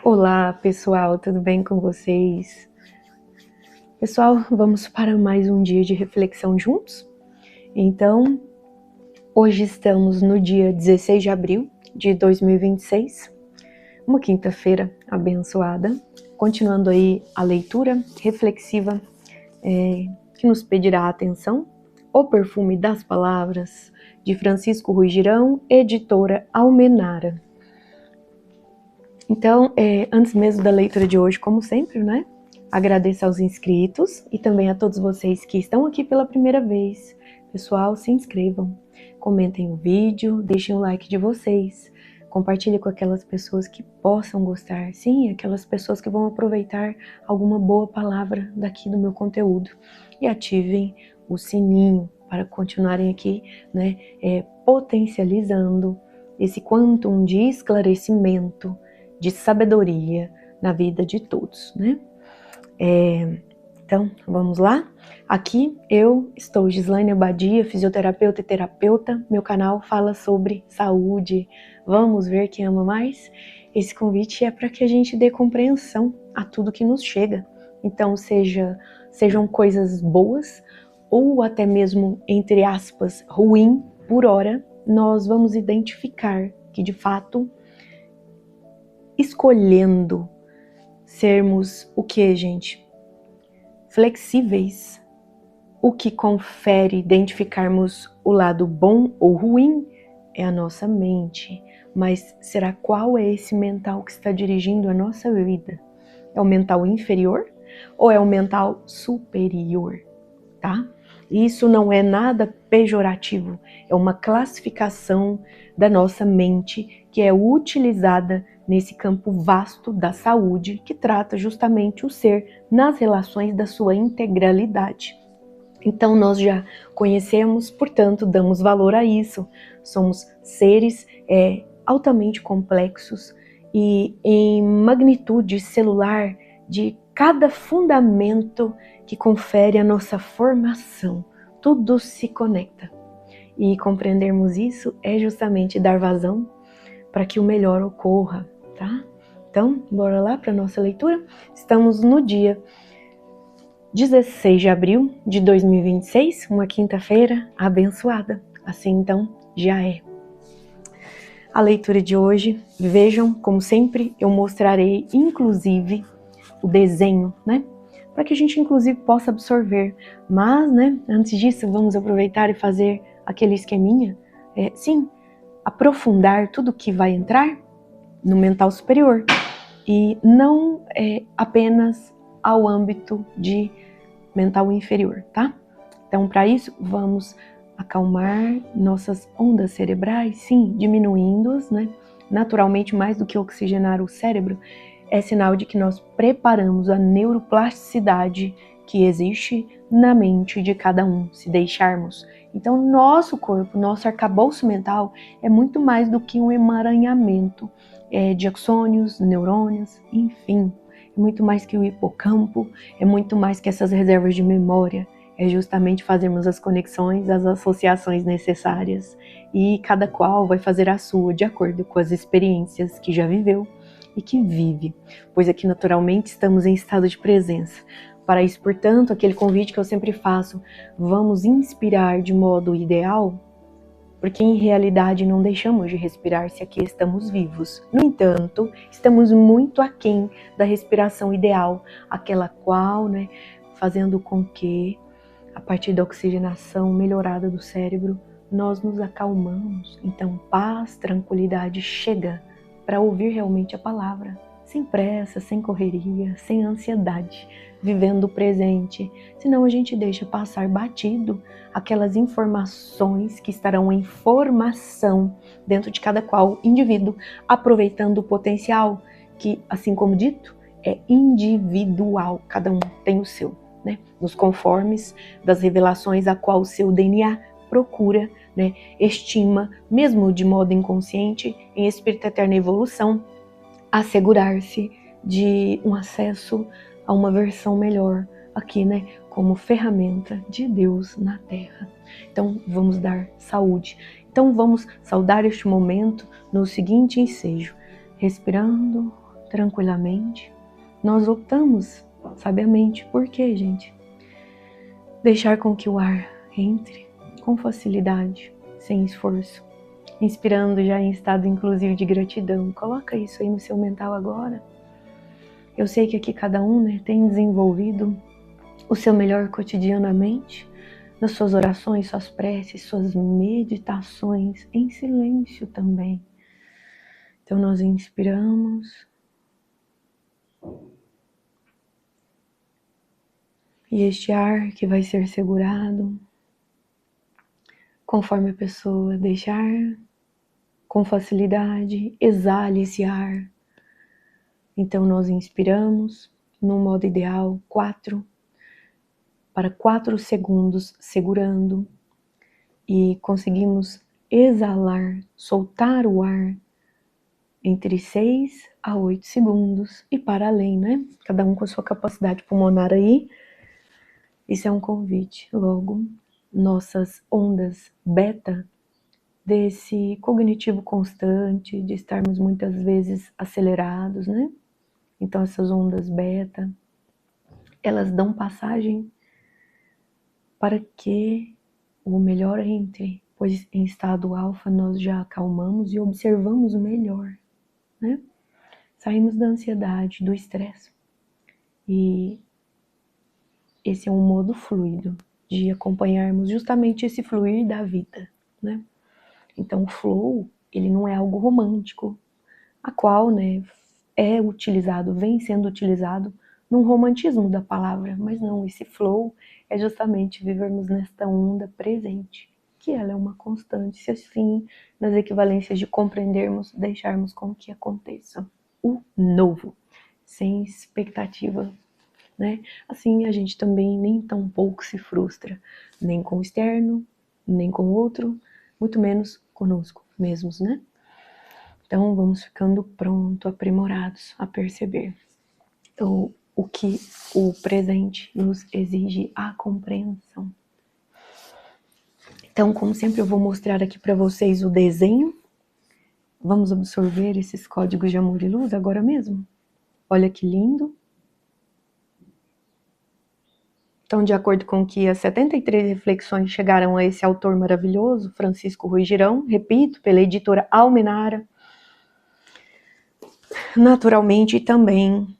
Olá, pessoal, tudo bem com vocês? Pessoal, vamos para mais um dia de reflexão juntos? Então, hoje estamos no dia 16 de abril de 2026, uma quinta-feira abençoada, continuando aí a leitura reflexiva que nos pedirá atenção, O Perfume das Palavras, de Francisco Ruiz Girão, editora Almenara. Então, antes mesmo da leitura de hoje, como sempre, né? Agradeço aos inscritos e também a todos vocês que estão aqui pela primeira vez. Pessoal, se inscrevam, comentem o vídeo, deixem o like de vocês, compartilhem com aquelas pessoas que possam gostar, sim, aquelas pessoas que vão aproveitar alguma boa palavra daqui do meu conteúdo. E ativem o sininho para continuarem aqui, né, potencializando esse quantum de esclarecimento, de sabedoria na vida de todos, né? Então, vamos lá? Aqui eu estou, Gislaine Abadia, fisioterapeuta e terapeuta. Meu canal fala sobre saúde. Vamos ver quem ama mais? Esse convite é para que a gente dê compreensão a tudo que nos chega. Então, sejam coisas boas ou até mesmo, entre aspas, ruim por hora, nós vamos identificar que, de fato, escolhendo sermos o que, gente? Flexíveis. O que confere identificarmos o lado bom ou ruim é a nossa mente. Mas será qual é esse mental que está dirigindo a nossa vida? É o mental inferior ou é o mental superior? Tá? Isso não é nada pejorativo, é uma classificação da nossa mente que é utilizada nesse campo vasto da saúde, que trata justamente o ser nas relações da sua integralidade. Então nós já conhecemos, portanto damos valor a isso. Somos seres altamente complexos e em magnitude celular de cada fundamento que confere a nossa formação. Tudo se conecta. E compreendermos isso é justamente dar vazão para que o melhor ocorra, tá? Então, bora lá para a nossa leitura? Estamos no dia 16 de abril de 2026, uma quinta-feira abençoada. Assim, então, já é. A leitura de hoje, vejam, como sempre, eu mostrarei, inclusive, o desenho, né? Para que a gente, inclusive, possa absorver. Mas, né, antes disso, vamos aproveitar e fazer aquele esqueminha. Sim, aprofundar tudo que vai entrar no mental superior e não apenas ao âmbito de mental inferior, tá? Então, para isso, vamos acalmar nossas ondas cerebrais, sim, diminuindo-as, né? Naturalmente, mais do que oxigenar o cérebro, é sinal de que nós preparamos a neuroplasticidade que existe na mente de cada um, se deixarmos. Então, nosso corpo, nosso arcabouço mental é muito mais do que um emaranhamento de axônios, neurônios, enfim. É muito mais que o hipocampo, é muito mais que essas reservas de memória. É justamente fazermos as conexões, as associações necessárias. E cada qual vai fazer a sua de acordo com as experiências que já viveu e que vive, pois aqui naturalmente estamos em estado de presença. Para isso, portanto, aquele convite que eu sempre faço, vamos inspirar de modo ideal, porque em realidade não deixamos de respirar se aqui estamos vivos. No entanto, estamos muito aquém da respiração ideal, aquela qual, né, fazendo com que, a partir da oxigenação melhorada do cérebro, nós nos acalmamos. Então, paz, tranquilidade chega para ouvir realmente a palavra, sem pressa, sem correria, sem ansiedade, vivendo o presente. Senão a gente deixa passar batido aquelas informações que estarão em formação dentro de cada qual indivíduo, aproveitando o potencial que, assim como dito, é individual, cada um tem o seu, né? Nos conformes das revelações a qual o seu DNA procura, né, estima, mesmo de modo inconsciente, em espírito eterna evolução, assegurar-se de um acesso a uma versão melhor aqui, né, como ferramenta de Deus na Terra. Então, vamos dar saúde. Então, vamos saudar este momento no seguinte ensejo, respirando tranquilamente. Nós optamos sabiamente. Por quê, gente? Deixar com que o ar entre com facilidade, sem esforço, inspirando já em estado inclusive de gratidão. Coloca isso aí no seu mental agora. Eu sei que aqui cada um, né, tem desenvolvido o seu melhor cotidianamente, nas suas orações, suas preces, suas meditações, em silêncio também. Então nós inspiramos e este ar que vai ser segurado, conforme a pessoa deixar, com facilidade, exale esse ar. Então nós inspiramos, no modo ideal, 4 segundos, segurando, e conseguimos exalar, soltar o ar entre 6 a 8 segundos e para além, né? Cada um com a sua capacidade pulmonar aí. Isso é um convite. Logo, nossas ondas beta desse cognitivo constante, de estarmos muitas vezes acelerados, né? Então essas ondas beta, elas dão passagem para que o melhor entre, pois em estado alfa nós já acalmamos e observamos o melhor, né? Saímos da ansiedade, do estresse. E esse é um modo fluido de acompanharmos justamente esse fluir da vida, né? Então o flow, ele não é algo romântico, a qual, né, é utilizado, vem sendo utilizado num romantismo da palavra, mas não, esse flow é justamente vivermos nesta onda presente, que ela é uma constante, se assim, nas equivalências de compreendermos, deixarmos com que aconteça o novo, sem expectativa, né? Assim a gente também nem tão pouco se frustra, nem com o externo, nem com o outro, muito menos conosco mesmos, né? Então vamos ficando pronto, aprimorados a perceber o que o presente nos exige, a compreensão. Então, como sempre, eu vou mostrar aqui para vocês o desenho. Vamos absorver esses códigos de amor e luz agora mesmo. Olha que lindo. Então, de acordo com que as 73 reflexões chegaram a esse autor maravilhoso, Francisco Ruiz Girão, repito, pela editora Almenara, naturalmente também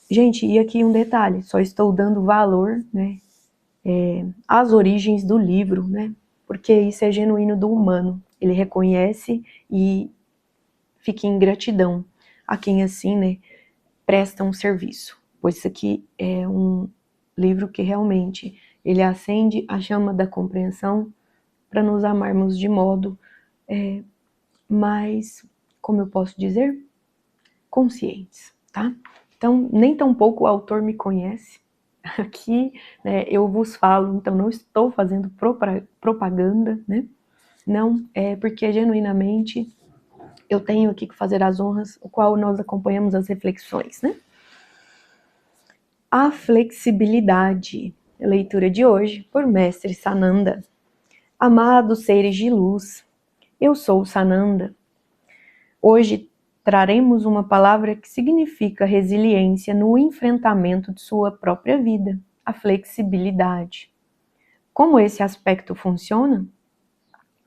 gente, e aqui um detalhe, só estou dando valor, né, às origens do livro, né, porque isso é genuíno do humano, ele reconhece e fica em gratidão a quem assim, né, presta um serviço, pois isso aqui é um livro que realmente ele acende a chama da compreensão para nos amarmos de modo mais, como eu posso dizer, conscientes, tá? Então, nem tão pouco o autor me conhece. Aqui, né, eu vos falo, então não estou fazendo propaganda, né? Não, é porque genuinamente eu tenho aqui que fazer as honras, o qual nós acompanhamos as reflexões, né? A flexibilidade, leitura de hoje por Mestre Sananda. Amados seres de luz, eu sou Sananda. Hoje traremos uma palavra que significa resiliência no enfrentamento de sua própria vida, a flexibilidade. Como esse aspecto funciona?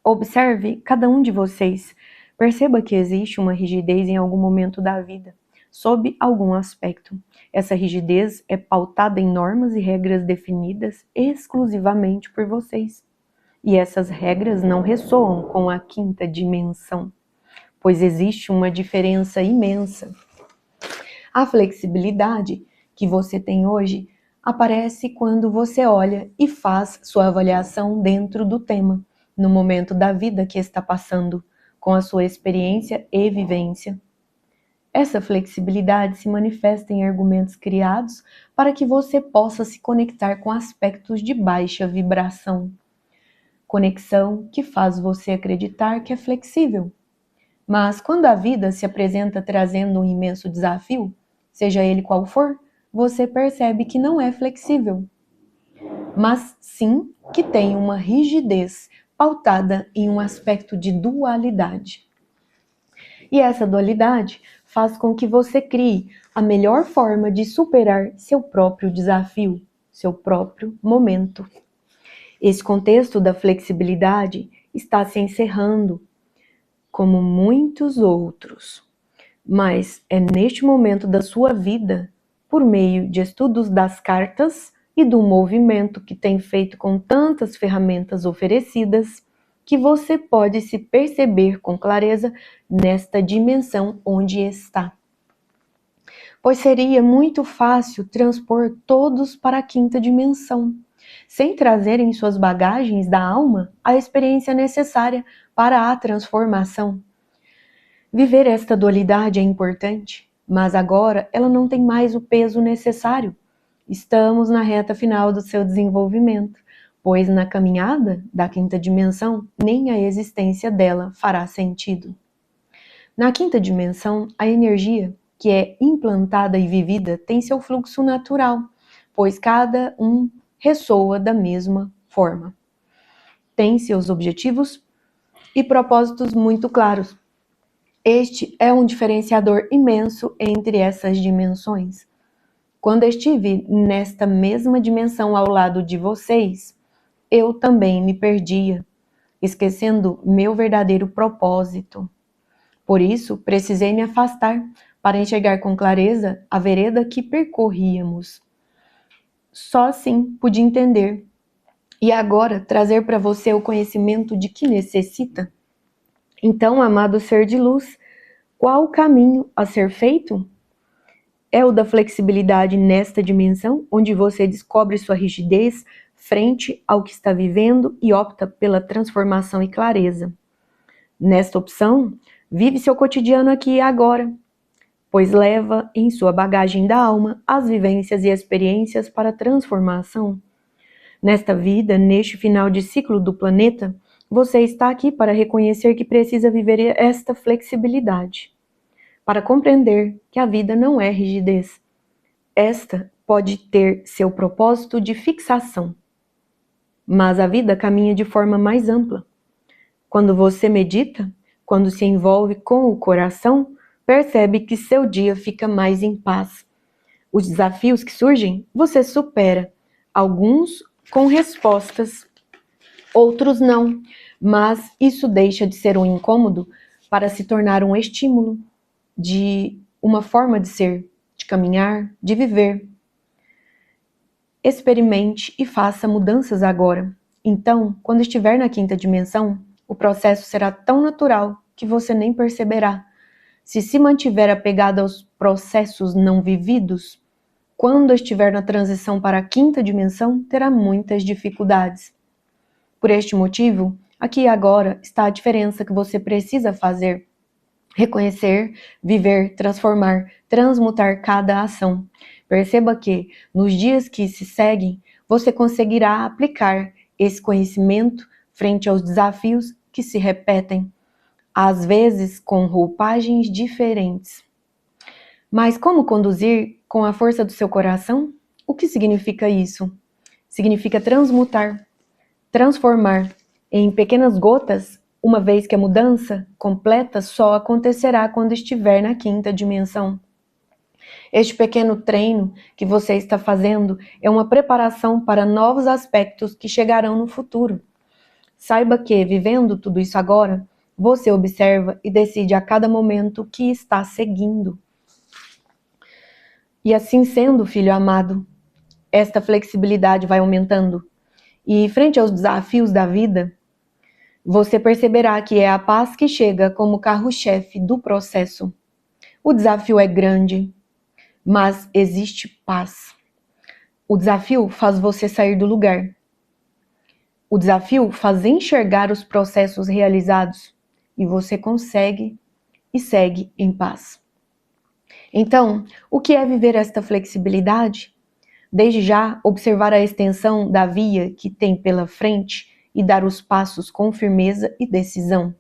Observe cada um de vocês. Perceba que existe uma rigidez em algum momento da vida, sob algum aspecto. Essa rigidez é pautada em normas e regras definidas exclusivamente por vocês. E essas regras não ressoam com a quinta dimensão, pois existe uma diferença imensa. A flexibilidade que você tem hoje aparece quando você olha e faz sua avaliação dentro do tema, no momento da vida que está passando, com a sua experiência e vivência. Essa flexibilidade se manifesta em argumentos criados para que você possa se conectar com aspectos de baixa vibração. Conexão que faz você acreditar que é flexível. Mas quando a vida se apresenta trazendo um imenso desafio, seja ele qual for, você percebe que não é flexível, mas sim que tem uma rigidez pautada em um aspecto de dualidade. E essa dualidade faz com que você crie a melhor forma de superar seu próprio desafio, seu próprio momento. Esse contexto da flexibilidade está se encerrando, como muitos outros. Mas é neste momento da sua vida, por meio de estudos das cartas e do movimento que tem feito com tantas ferramentas oferecidas, que você pode se perceber com clareza nesta dimensão onde está. Pois seria muito fácil transpor todos para a quinta dimensão, sem trazer em suas bagagens da alma a experiência necessária para a transformação. Viver esta dualidade é importante, mas agora ela não tem mais o peso necessário. Estamos na reta final do seu desenvolvimento, pois na caminhada da quinta dimensão, nem a existência dela fará sentido. Na quinta dimensão, a energia que é implantada e vivida tem seu fluxo natural, pois cada um ressoa da mesma forma. Tem seus objetivos e propósitos muito claros. Este é um diferenciador imenso entre essas dimensões. Quando estive nesta mesma dimensão ao lado de vocês, eu também me perdia, esquecendo meu verdadeiro propósito. Por isso, precisei me afastar para enxergar com clareza a vereda que percorríamos. Só assim pude entender. E agora trazer para você o conhecimento de que necessita. Então, amado ser de luz, qual o caminho a ser feito? É o da flexibilidade nesta dimensão, onde você descobre sua rigidez frente ao que está vivendo e opta pela transformação e clareza. Nesta opção, vive seu cotidiano aqui e agora, pois leva em sua bagagem da alma as vivências e experiências para a transformação. Nesta vida, neste final de ciclo do planeta, você está aqui para reconhecer que precisa viver esta flexibilidade, para compreender que a vida não é rigidez. Esta pode ter seu propósito de fixação, mas a vida caminha de forma mais ampla. Quando você medita, quando se envolve com o coração, percebe que seu dia fica mais em paz. Os desafios que surgem, você supera, alguns com respostas, outros não, mas isso deixa de ser um incômodo para se tornar um estímulo de uma forma de ser, de caminhar, de viver. Experimente e faça mudanças agora. Então, quando estiver na quinta dimensão, o processo será tão natural que você nem perceberá. Se mantiver apegado aos processos não vividos, quando estiver na transição para a quinta dimensão, terá muitas dificuldades. Por este motivo, aqui e agora está a diferença que você precisa fazer. Reconhecer, viver, transformar, transmutar cada ação. Perceba que, nos dias que se seguem, você conseguirá aplicar esse conhecimento frente aos desafios que se repetem, às vezes com roupagens diferentes. Mas como conduzir com a força do seu coração? O que significa isso? Significa transmutar, transformar em pequenas gotas, uma vez que a mudança completa só acontecerá quando estiver na quinta dimensão. Este pequeno treino que você está fazendo é uma preparação para novos aspectos que chegarão no futuro. Saiba que, vivendo tudo isso agora, você observa e decide a cada momento o que está seguindo. E assim sendo, filho amado, esta flexibilidade vai aumentando. E frente aos desafios da vida, você perceberá que é a paz que chega como carro-chefe do processo. O desafio é grande, mas existe paz. O desafio faz você sair do lugar. O desafio faz enxergar os processos realizados e você consegue e segue em paz. Então, o que é viver esta flexibilidade? Desde já, observar a extensão da via que tem pela frente e dar os passos com firmeza e decisão.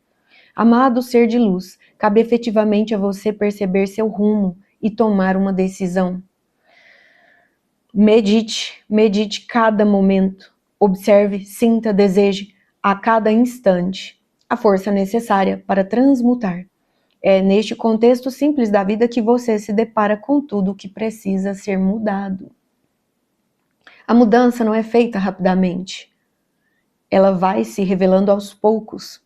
Amado ser de luz, cabe efetivamente a você perceber seu rumo e tomar uma decisão. Medite cada momento. Observe, sinta, deseje a cada instante a força necessária para transmutar. É neste contexto simples da vida que você se depara com tudo que precisa ser mudado. A mudança não é feita rapidamente. Ela vai se revelando aos poucos.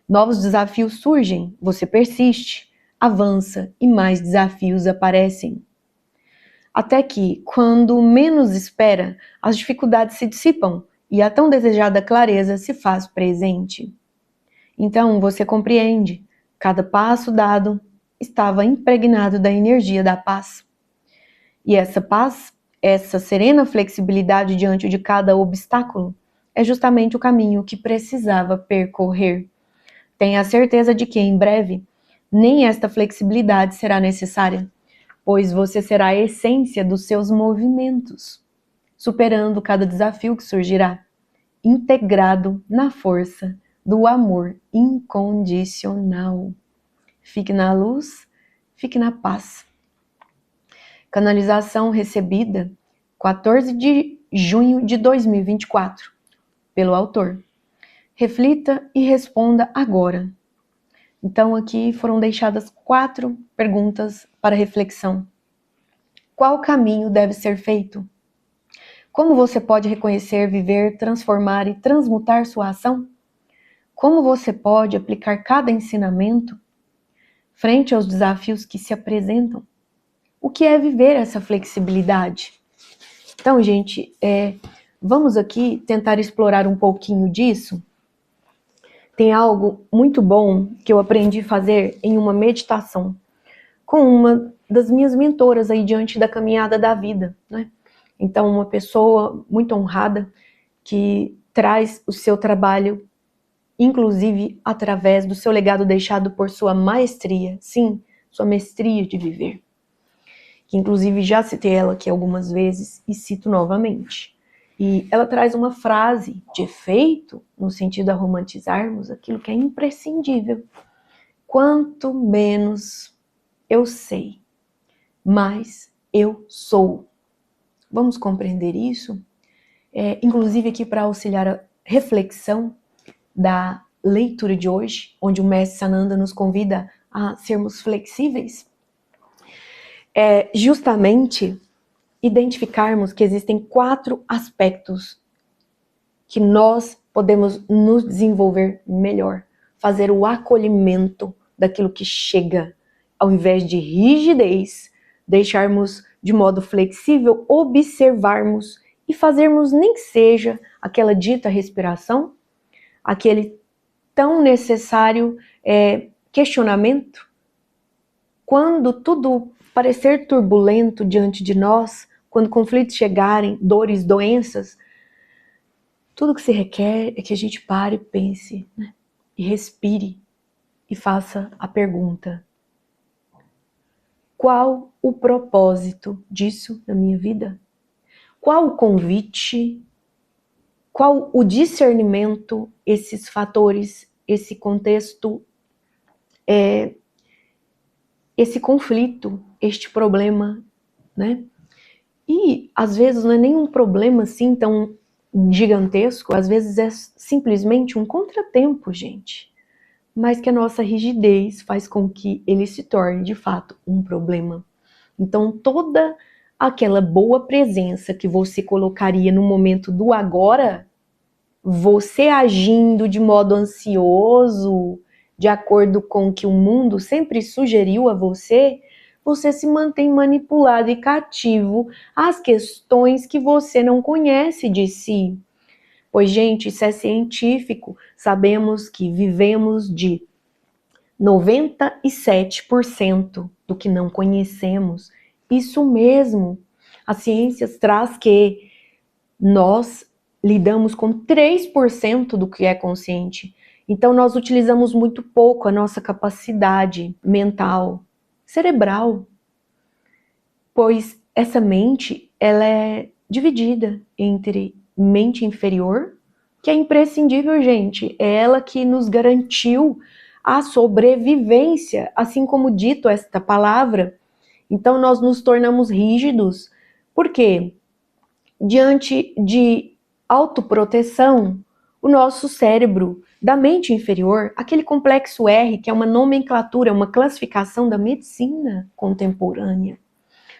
Novos desafios surgem, você persiste, avança e mais desafios aparecem. Até que, quando menos espera, as dificuldades se dissipam e a tão desejada clareza se faz presente. Então você compreende, cada passo dado estava impregnado da energia da paz. E essa paz, essa serena flexibilidade diante de cada obstáculo, é justamente o caminho que precisava percorrer. Tenha a certeza de que, em breve, nem esta flexibilidade será necessária, pois você será a essência dos seus movimentos, superando cada desafio que surgirá, integrado na força do amor incondicional. Fique na luz, fique na paz. Canalização recebida 14 de junho de 2024, pelo autor. Reflita e responda agora. Então aqui foram deixadas 4 perguntas para reflexão. Qual caminho deve ser feito? Como você pode reconhecer, viver, transformar e transmutar sua ação? Como você pode aplicar cada ensinamento frente aos desafios que se apresentam? O que é viver essa flexibilidade? Então, gente, vamos aqui tentar explorar um pouquinho disso. Tem algo muito bom que eu aprendi a fazer em uma meditação com uma das minhas mentoras aí diante da caminhada da vida, né? Então, uma pessoa muito honrada que traz o seu trabalho, inclusive através do seu legado deixado por sua maestria, sim, sua mestria de viver. Que inclusive já citei ela aqui algumas vezes e cito novamente. E ela traz uma frase de efeito, no sentido de romantizarmos aquilo que é imprescindível. Quanto menos eu sei, mais eu sou. Vamos compreender isso? Inclusive aqui para auxiliar a reflexão da leitura de hoje, onde o Mestre Sananda nos convida a sermos flexíveis, justamente identificarmos que existem 4 aspectos que nós podemos nos desenvolver melhor, fazer o acolhimento daquilo que chega, ao invés de rigidez, deixarmos de modo flexível, observarmos e fazermos nem que seja aquela dita respiração, aquele tão necessário questionamento. Quando tudo parecer turbulento diante de nós, quando conflitos chegarem, dores, doenças, tudo que se requer é que a gente pare, pense, né? E respire e faça a pergunta: qual o propósito disso na minha vida? Qual o convite? Qual o discernimento, esses fatores, esse contexto, esse conflito, este problema, né? E às vezes não é nenhum problema assim tão gigantesco, às vezes é simplesmente um contratempo, gente. Mas que a nossa rigidez faz com que ele se torne de fato um problema. Então toda aquela boa presença que você colocaria no momento do agora, você agindo de modo ansioso, de acordo com o que o mundo sempre sugeriu a você, você se mantém manipulado e cativo às questões que você não conhece de si. Pois, gente, isso é científico. Sabemos que vivemos de 97% do que não conhecemos. Isso mesmo. A ciência traz que nós lidamos com 3% do que é consciente. Então, nós utilizamos muito pouco a nossa capacidade mental, cerebral. Pois essa mente, ela é dividida entre mente inferior, que é imprescindível, gente. É ela que nos garantiu a sobrevivência, assim como dito esta palavra. Então, nós nos tornamos rígidos. Por quê? Diante de autoproteção, o nosso cérebro da mente inferior, aquele complexo R, que é uma nomenclatura, uma classificação da medicina contemporânea.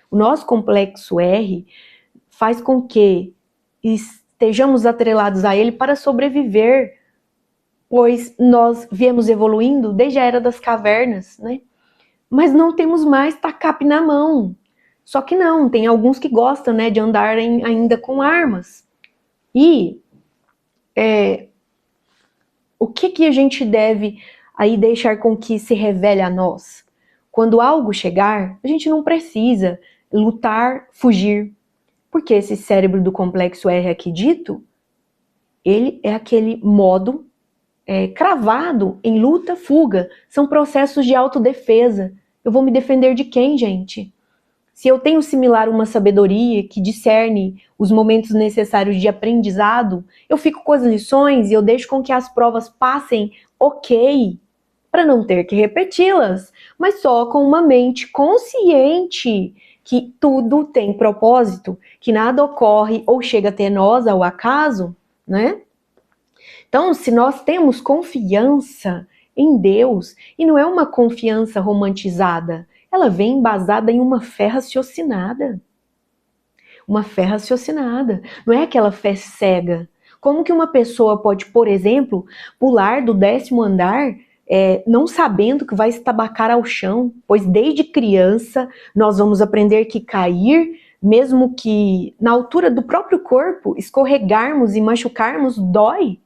O nosso complexo R faz com que estejamos atrelados a ele para sobreviver, pois nós viemos evoluindo desde a era das cavernas, né? Mas não temos mais tacape na mão. Só que não, tem alguns que gostam, né, de andarem ainda com armas. E o que a gente deve aí deixar com que se revele a nós? Quando algo chegar, a gente não precisa lutar, fugir. Porque esse cérebro do complexo R aqui dito, ele é aquele modo cravado em luta, fuga. São processos de autodefesa. Eu vou me defender de quem, gente? Se eu tenho similar uma sabedoria que discerne os momentos necessários de aprendizado, eu fico com as lições e eu deixo com que as provas passem ok, para não ter que repeti-las, mas só com uma mente consciente que tudo tem propósito, que nada ocorre ou chega até nós ao acaso, né? Então, se nós temos confiança em Deus, e não é uma confiança romantizada, ela vem embasada em uma fé raciocinada. Uma fé raciocinada. Não é aquela fé cega. Como que uma pessoa pode, por exemplo, pular do 10º andar não sabendo que vai estabacar ao chão? Pois desde criança nós vamos aprender que cair, mesmo que na altura do próprio corpo, escorregarmos e machucarmos, dói.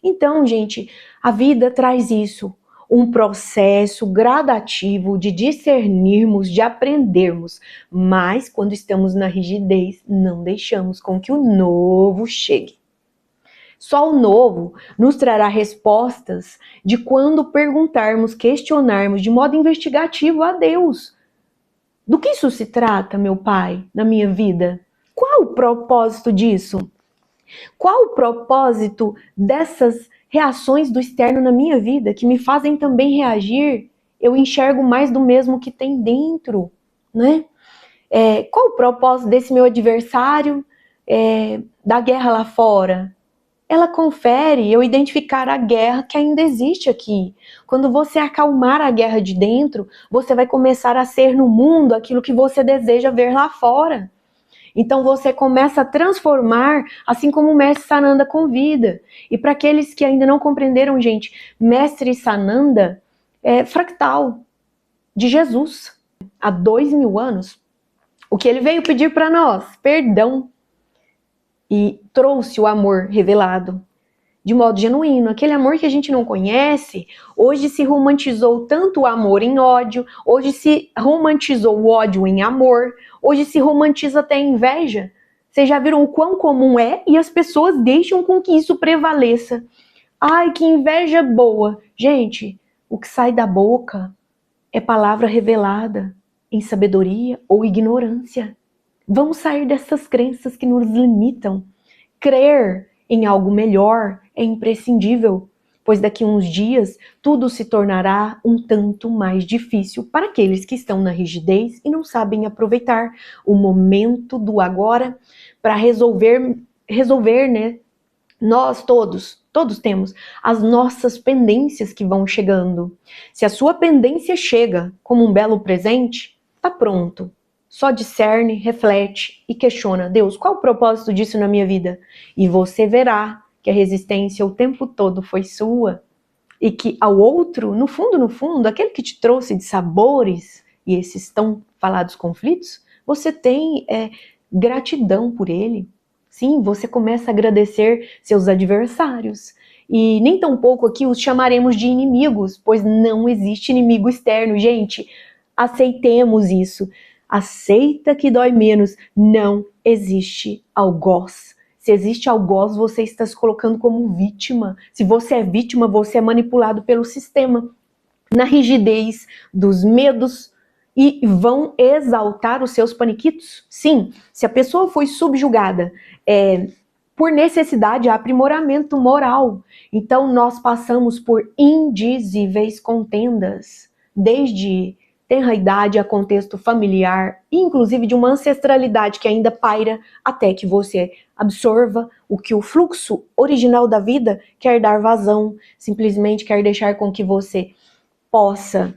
Então, gente, a vida traz isso. Um processo gradativo de discernirmos, de aprendermos. Mas, quando estamos na rigidez, não deixamos com que o novo chegue. Só o novo nos trará respostas de quando perguntarmos, questionarmos de modo investigativo a Deus. Do que isso se trata, meu Pai, na minha vida? Qual o propósito disso? Qual o propósito dessas reações do externo na minha vida que me fazem também reagir? Eu enxergo mais do mesmo que tem dentro, né? Qual o propósito desse meu adversário da guerra lá fora? Ela confere eu identificar a guerra que ainda existe aqui. Quando você acalmar a guerra de dentro, você vai começar a ser no mundo aquilo que você deseja ver lá fora. Então você começa a transformar, assim como o Mestre Sananda convida. E para aqueles que ainda não compreenderam, gente, Mestre Sananda é fractal de Jesus. Há 2000 anos, o que ele veio pedir para nós? Perdão. E trouxe o amor revelado de modo genuíno. Aquele amor que a gente não conhece, hoje se romantizou tanto o amor em ódio, hoje se romantizou o ódio em amor, hoje se romantiza até a inveja. Vocês já viram o quão comum é e as pessoas deixam com que isso prevaleça. Ai, que inveja boa. Gente, o que sai da boca é palavra revelada em sabedoria ou ignorância. Vamos sair dessas crenças que nos limitam. Crer em algo melhor é imprescindível, pois daqui a uns dias tudo se tornará um tanto mais difícil para aqueles que estão na rigidez e não sabem aproveitar o momento do agora para resolver, né? Nós todos temos as nossas pendências que vão chegando. Se a sua pendência chega como um belo presente, tá pronto. Só discerne, reflete e questiona: Deus, qual o propósito disso na minha vida? E você verá que a resistência o tempo todo foi sua e que ao outro, no fundo, aquele que te trouxe de sabores e esses tão falados conflitos, você tem gratidão por ele. Sim, você começa a agradecer seus adversários. E nem tão pouco aqui os chamaremos de inimigos, pois não existe inimigo externo. Gente, aceitemos isso. Aceita que dói menos. Não existe algoz. Se existe algoz, você está se colocando como vítima. Se você é vítima, você é manipulado pelo sistema. Na rigidez dos medos e vão exaltar os seus paniquitos? Sim, se a pessoa foi subjugada por necessidade, há aprimoramento moral. Então nós passamos por indizíveis contendas, desde tenra idade, a contexto familiar, inclusive de uma ancestralidade que ainda paira, até que você absorva o que o fluxo original da vida quer dar vazão, simplesmente quer deixar com que você possa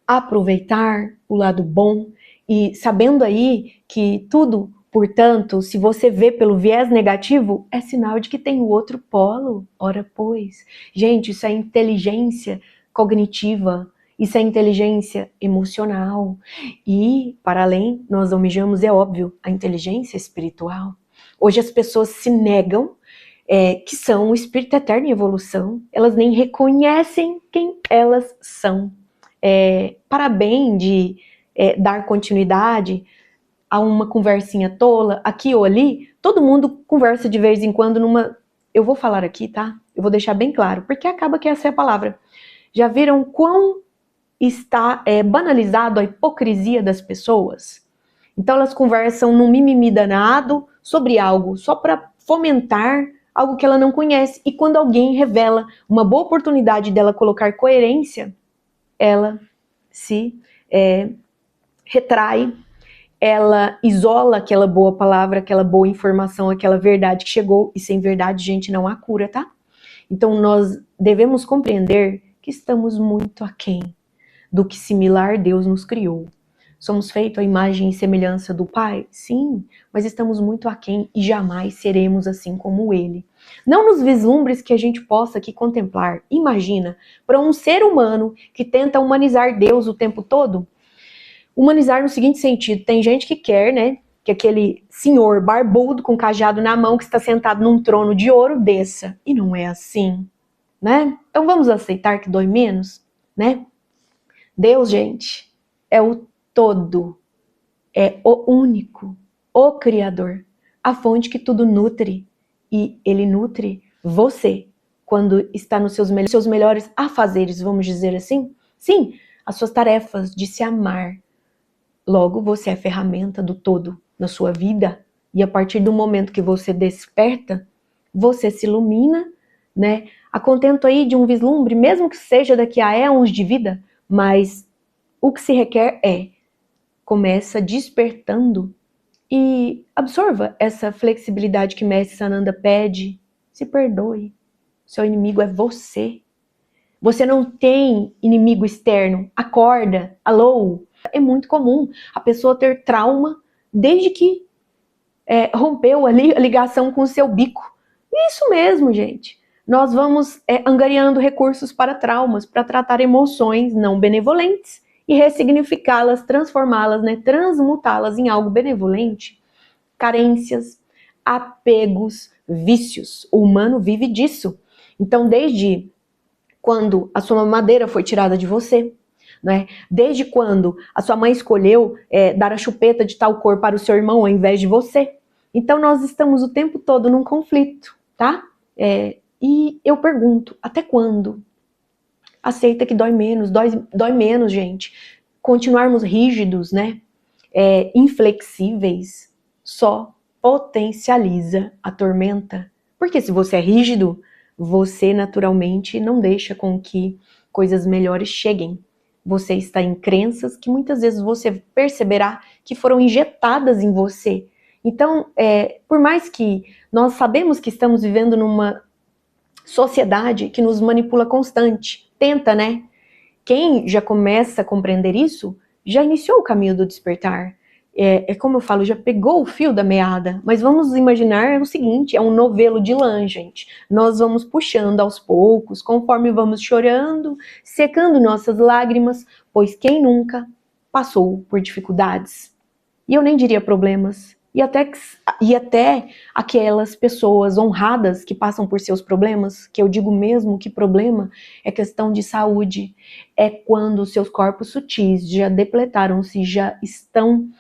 aproveitar o lado bom e sabendo aí que tudo, portanto, se você vê pelo viés negativo, é sinal de que tem o outro polo. Ora pois, gente, isso é inteligência cognitiva, isso é inteligência emocional e, para além, nós almejamos, é óbvio, a inteligência espiritual. Hoje as pessoas se negam que são o espírito eterno em evolução, elas nem reconhecem quem elas são. Para bem de dar continuidade a uma conversinha tola, aqui ou ali, todo mundo conversa de vez em quando numa... Eu vou falar aqui, tá? Eu vou deixar bem claro, porque acaba que essa é a palavra. Já viram quão está banalizado a hipocrisia das pessoas? Então elas conversam num mimimi danado sobre algo, só para fomentar algo que ela não conhece. E quando alguém revela uma boa oportunidade dela colocar coerência, ela se retrai, ela isola aquela boa palavra, aquela boa informação, aquela verdade que chegou, e sem verdade, gente, não há cura, tá? Então nós devemos compreender que estamos muito aquém do que similar Deus nos criou. Somos feitos à imagem e semelhança do Pai? Sim, mas estamos muito aquém e jamais seremos assim como Ele. Não nos vislumbres que a gente possa aqui contemplar. Imagina, para um ser humano que tenta humanizar Deus o tempo todo, humanizar no seguinte sentido, tem gente que quer, né, que aquele senhor barbudo com cajado na mão que está sentado num trono de ouro desça. E não é assim, né? Então vamos aceitar que dói menos, né? Deus, gente, é o todo, é o único, o Criador, a fonte que tudo nutre, e Ele nutre você quando está nos seus melhores afazeres, vamos dizer assim? Sim, as suas tarefas de se amar. Logo, você é ferramenta do todo na sua vida, e a partir do momento que você desperta, você se ilumina, né? A contento aí de um vislumbre, mesmo que seja daqui a éons de vida, mas o que se requer começa despertando e absorva essa flexibilidade que Mestre Sananda pede. Se perdoe. Seu inimigo é você. Você não tem inimigo externo. Acorda. Alô. É muito comum a pessoa ter trauma desde que rompeu ali a ligação com o seu bico. Isso mesmo, gente. Nós vamos angariando recursos para traumas, para tratar emoções não benevolentes e ressignificá-las, transformá-las, né, transmutá-las em algo benevolente. Carências, apegos, vícios. O humano vive disso. Então, desde quando a sua mamadeira foi tirada de você, né? Desde quando a sua mãe escolheu dar a chupeta de tal cor para o seu irmão ao invés de você. Então, nós estamos o tempo todo num conflito, tá? E eu pergunto, até quando? Aceita que dói menos, dói menos, gente. Continuarmos rígidos, né? Inflexíveis, só potencializa a tormenta. Porque se você é rígido, você naturalmente não deixa com que coisas melhores cheguem. Você está em crenças que muitas vezes você perceberá que foram injetadas em você. Então, por mais que nós sabemos que estamos vivendo numa sociedade que nos manipula constante, tenta, né? Quem já começa a compreender isso, já iniciou o caminho do despertar. Como eu falo, já pegou o fio da meada. Mas vamos imaginar o seguinte, é um novelo de lã, gente. Nós vamos puxando aos poucos, conforme vamos chorando, secando nossas lágrimas, pois quem nunca passou por dificuldades? E eu nem diria problemas. E até aquelas pessoas honradas que passam por seus problemas, que eu digo mesmo que problema é questão de saúde, é quando os seus corpos sutis já depletaram-se, já estão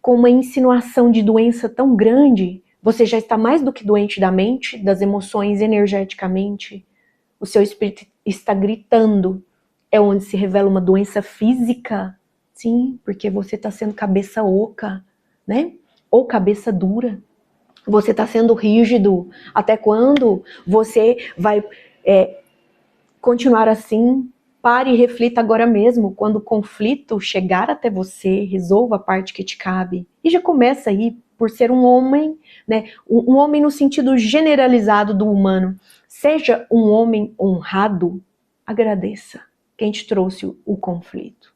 com uma insinuação de doença tão grande, você já está mais do que doente da mente, das emoções, energeticamente, o seu espírito está gritando, é onde se revela uma doença física, sim, porque você está sendo cabeça oca, né? Ou cabeça dura, você está sendo rígido, até quando você vai continuar assim, pare e reflita agora mesmo. Quando o conflito chegar até você, resolva a parte que te cabe. E já começa aí por ser um homem, né? Um homem no sentido generalizado do humano. Seja um homem honrado, agradeça quem te trouxe o conflito.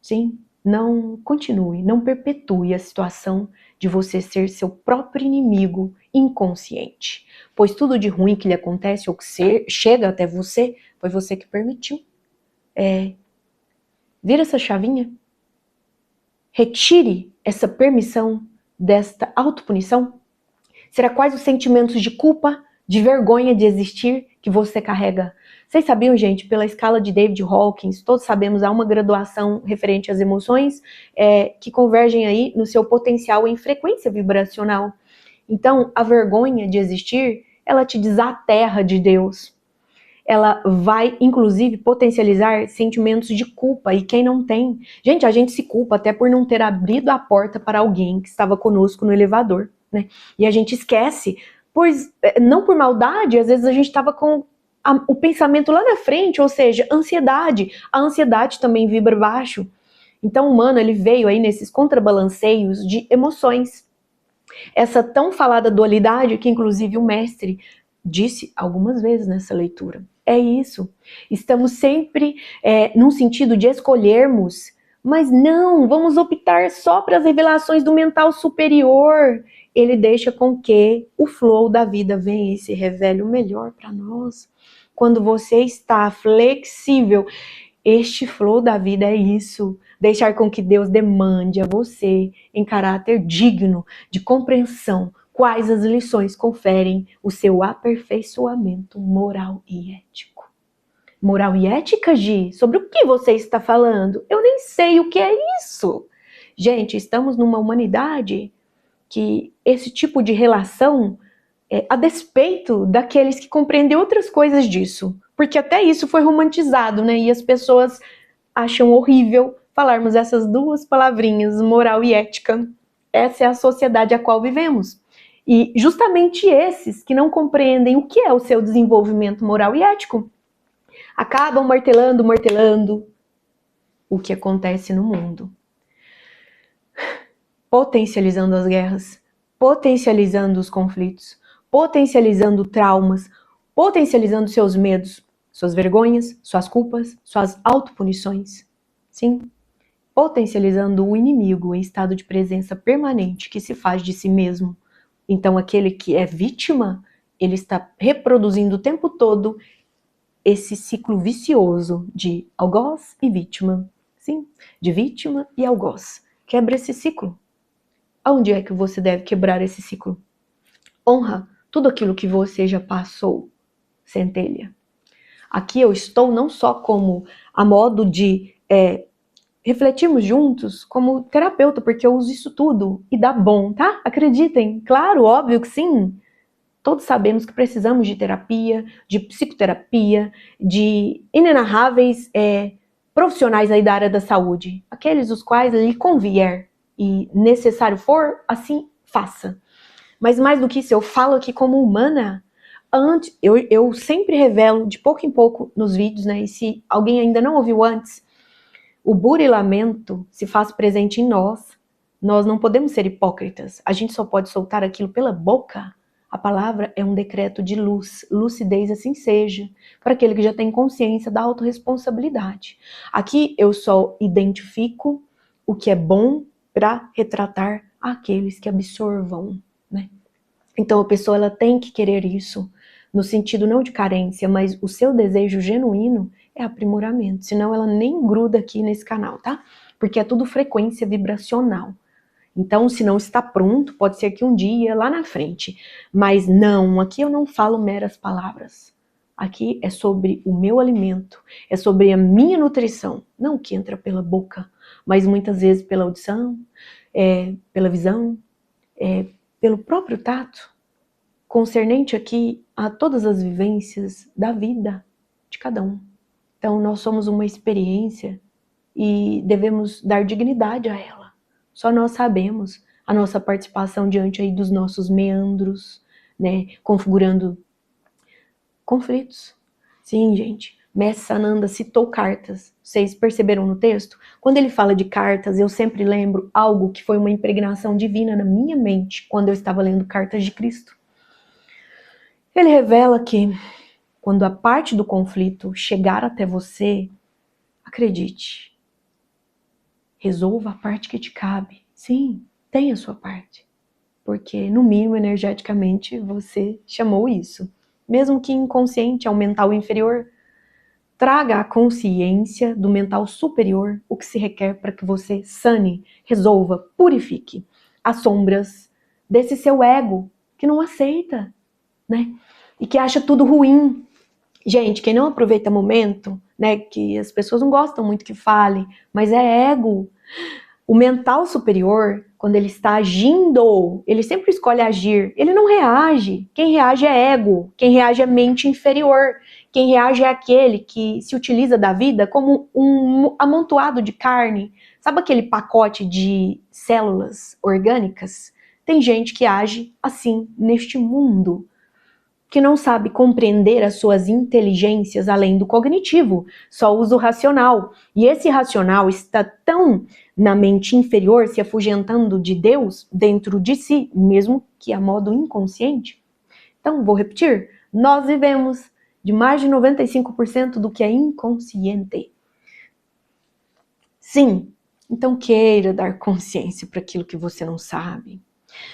Sim, não continue, não perpetue a situação de você ser seu próprio inimigo inconsciente. Pois tudo de ruim que lhe acontece ou que chega até você, foi você que permitiu. Vira essa chavinha. Retire essa permissão desta autopunição. Será quais os sentimentos de culpa, de vergonha de existir que você carrega? Vocês sabiam, gente, pela escala de David Hawkins, todos sabemos, há uma graduação referente às emoções que convergem aí no seu potencial em frequência vibracional. Então, a vergonha de existir, ela te desaterra de Deus. Ela vai, inclusive, potencializar sentimentos de culpa, e quem não tem? Gente, a gente se culpa até por não ter abrido a porta para alguém que estava conosco no elevador, né? E a gente esquece, pois, não por maldade, às vezes a gente estava com o pensamento lá na frente, ou seja, ansiedade. A ansiedade também vibra baixo. Então o humano, ele veio aí nesses contrabalanceios de emoções. Essa tão falada dualidade que inclusive o mestre disse algumas vezes nessa leitura. É isso. Estamos sempre num sentido de escolhermos, mas não, vamos optar só para as revelações do mental superior. Ele deixa com que o flow da vida venha e se revele o melhor para nós. Quando você está flexível, este flow da vida é isso. Deixar com que Deus demande a você, em caráter digno de compreensão, quais as lições conferem o seu aperfeiçoamento moral e ético. Moral e ética, Gi? Sobre o que você está falando? Eu nem sei o que é isso. Gente, estamos numa humanidade que esse tipo de relação a despeito daqueles que compreendem outras coisas disso. Porque até isso foi romantizado, né? E as pessoas acham horrível falarmos essas duas palavrinhas, moral e ética. Essa é a sociedade a qual vivemos. E justamente esses que não compreendem o que é o seu desenvolvimento moral e ético, acabam martelando o que acontece no mundo. Potencializando as guerras, potencializando os conflitos, potencializando traumas, potencializando seus medos, suas vergonhas, suas culpas, suas autopunições. Sim, potencializando o inimigo em estado de presença permanente que se faz de si mesmo. Então aquele que é vítima, ele está reproduzindo o tempo todo esse ciclo vicioso de algoz e vítima. Sim, de vítima e algoz. Quebra esse ciclo. Aonde é que você deve quebrar esse ciclo? Honra tudo aquilo que você já passou, centelha. Aqui eu estou não só como a modo de refletirmos juntos como terapeuta, porque eu uso isso tudo e dá bom, tá? Acreditem, claro, óbvio que sim. Todos sabemos que precisamos de terapia, de psicoterapia, de inenarráveis profissionais aí da área da saúde, aqueles os quais lhe convier e necessário for, assim faça. Mas mais do que isso, eu falo aqui como humana. Eu sempre revelo de pouco em pouco nos vídeos, né? E se alguém ainda não ouviu antes, o burilamento se faz presente em nós. Nós não podemos ser hipócritas. A gente só pode soltar aquilo pela boca. A palavra é um decreto de luz, lucidez, assim seja, para aquele que já tem consciência da autorresponsabilidade. Aqui eu só identifico o que é bom para retratar aqueles que absorvam, né? Então a pessoa ela tem que querer isso, no sentido não de carência, mas o seu desejo genuíno é aprimoramento, senão ela nem gruda aqui nesse canal, tá? Porque é tudo frequência vibracional. Então, se não está pronto, pode ser que um dia, lá na frente. Mas não, aqui eu não falo meras palavras. Aqui é sobre o meu alimento, é sobre a minha nutrição, não o que entra pela boca, mas muitas vezes pela audição, pela visão, pelo próprio tato, concernente aqui a todas as vivências da vida de cada um. Então, nós somos uma experiência e devemos dar dignidade a ela. Só nós sabemos a nossa participação diante aí dos nossos meandros, né, configurando conflitos. Sim, gente, Mestre Sananda citou cartas. Vocês perceberam no texto? Quando ele fala de cartas, eu sempre lembro algo que foi uma impregnação divina na minha mente quando eu estava lendo Cartas de Cristo. Ele revela que quando a parte do conflito chegar até você, acredite, resolva a parte que te cabe. Sim, tem a sua parte. Porque, no mínimo, energeticamente, você chamou isso. Mesmo que inconsciente ao mental inferior, traga à consciência do mental superior o que se requer para que você sane, resolva, purifique as sombras desse seu ego que não aceita, né? E que acha tudo ruim. Gente, quem não aproveita momento, né? Que as pessoas não gostam muito que fale, mas é ego. O mental superior, quando ele está agindo, ele sempre escolhe agir. Ele não reage. Quem reage é ego. Quem reage é mente inferior. Quem reage é aquele que se utiliza da vida como um amontoado de carne. Sabe aquele pacote de células orgânicas? Tem gente que age assim neste mundo, que não sabe compreender as suas inteligências além do cognitivo, só usa o racional. E esse racional está tão na mente inferior, se afugentando de Deus dentro de si, mesmo que a modo inconsciente. Então, vou repetir, nós vivemos de mais de 95% do que é inconsciente. Sim, então queira dar consciência para aquilo que você não sabe.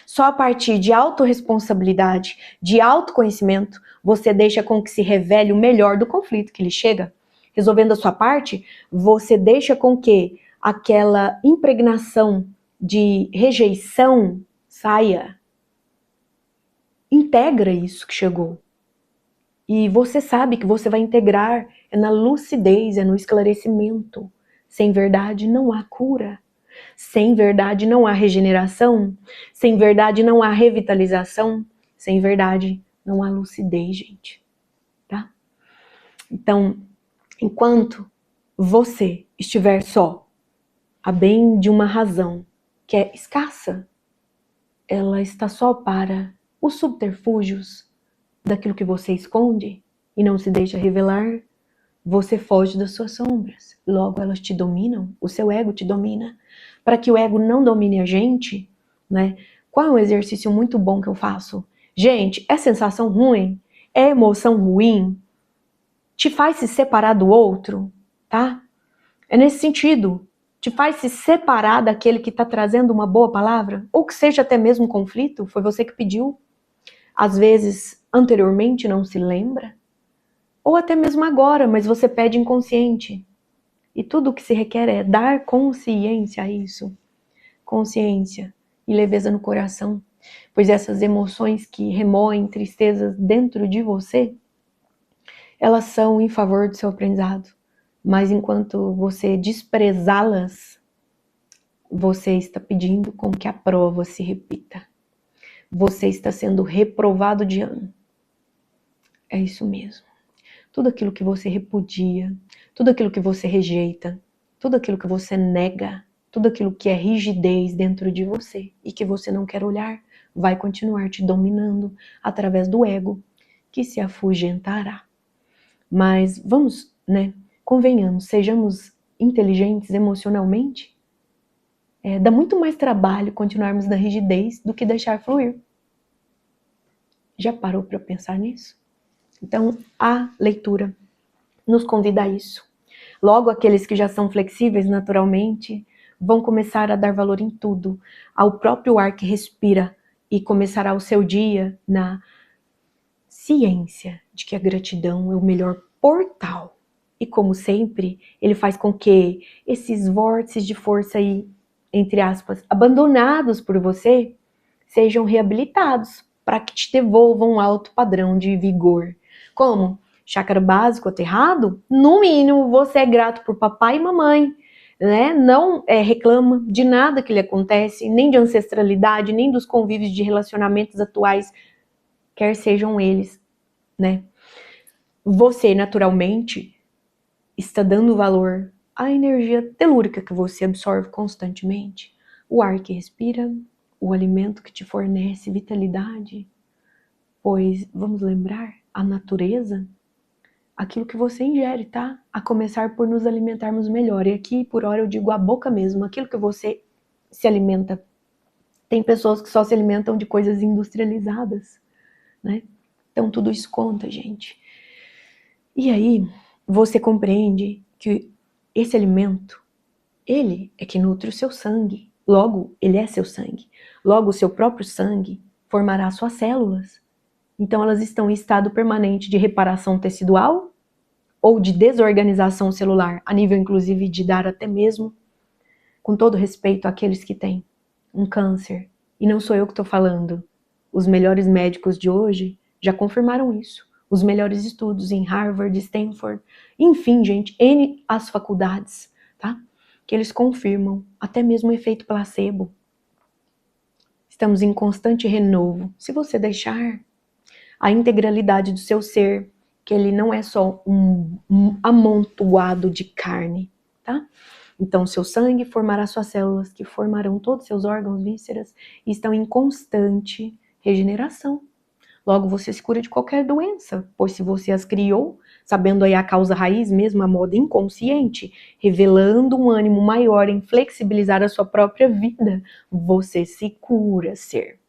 Só a partir de autorresponsabilidade, de autoconhecimento, você deixa com que se revele o melhor do conflito que lhe chega. Resolvendo a sua parte, você deixa com que aquela impregnação de rejeição saia. Integra isso que chegou. E você sabe que você vai integrar, é na lucidez, é no esclarecimento. Sem verdade não há cura. Sem verdade não há regeneração. Sem verdade não há revitalização. Sem verdade não há lucidez, gente. Tá? Então, enquanto você estiver só, a bem de uma razão que é escassa, ela está só para os subterfúgios daquilo que você esconde e não se deixa revelar. Você foge das suas sombras, logo elas te dominam, o seu ego te domina. Para que o ego não domine a gente, né? Qual é um exercício muito bom que eu faço? Gente, é sensação ruim? É emoção ruim? Te faz se separar do outro, tá? É nesse sentido. Te faz se separar daquele que está trazendo uma boa palavra? Ou que seja até mesmo um conflito? Foi você que pediu? Às vezes, anteriormente, não se lembra? Ou até mesmo agora, mas você pede inconsciente. E tudo o que se requer é dar consciência a isso. Consciência e leveza no coração. Pois essas emoções que remoem tristezas dentro de você, elas são em favor do seu aprendizado. Mas enquanto você desprezá-las, você está pedindo com que a prova se repita. Você está sendo reprovado de ano. É isso mesmo. Tudo aquilo que você repudia, tudo aquilo que você rejeita, tudo aquilo que você nega, tudo aquilo que é rigidez dentro de você e que você não quer olhar, vai continuar te dominando através do ego, que se afugentará. Mas vamos, né? Convenhamos, sejamos inteligentes emocionalmente. Dá muito mais trabalho continuarmos na rigidez do que deixar fluir. Já parou para pensar nisso? Então, a leitura nos convida a isso. Logo, aqueles que já são flexíveis naturalmente vão começar a dar valor em tudo, ao próprio ar que respira, e começará o seu dia na ciência de que a gratidão é o melhor portal. E como sempre, ele faz com que esses vórtices de força aí, entre aspas, abandonados por você, sejam reabilitados para que te devolvam um alto padrão de vigor. Como? Chácara básico aterrado? No mínimo, você é grato por papai e mamãe, né? Não reclama de nada que lhe acontece, nem de ancestralidade, nem dos convívios de relacionamentos atuais, quer sejam eles, né? Você, naturalmente, está dando valor à energia telúrica que você absorve constantemente, o ar que respira, o alimento que te fornece vitalidade, pois, vamos lembrar, a natureza, aquilo que você ingere, tá? A começar por nos alimentarmos melhor. E aqui, por hora, eu digo a boca mesmo, aquilo que você se alimenta. Tem pessoas que só se alimentam de coisas industrializadas, né? Então tudo isso conta, gente. E aí, você compreende que esse alimento, ele é que nutre o seu sangue. Logo, ele é seu sangue. Logo, o seu próprio sangue formará suas células. Então, elas estão em estado permanente de reparação tecidual ou de desorganização celular, a nível, inclusive, de dar até mesmo, com todo respeito àqueles que têm um câncer. E não sou eu que estou falando. Os melhores médicos de hoje já confirmaram isso. Os melhores estudos em Harvard, Stanford, enfim, gente, N as faculdades, tá? Que eles confirmam até mesmo o efeito placebo. Estamos em constante renovo. Se você deixar a integralidade do seu ser, que ele não é só um amontoado de carne, tá? Então, seu sangue formará suas células, que formarão todos os seus órgãos, vísceras, e estão em constante regeneração. Logo, você se cura de qualquer doença, pois se você as criou, sabendo aí a causa raiz, mesmo a moda inconsciente, revelando um ânimo maior em flexibilizar a sua própria vida, você se cura, ser.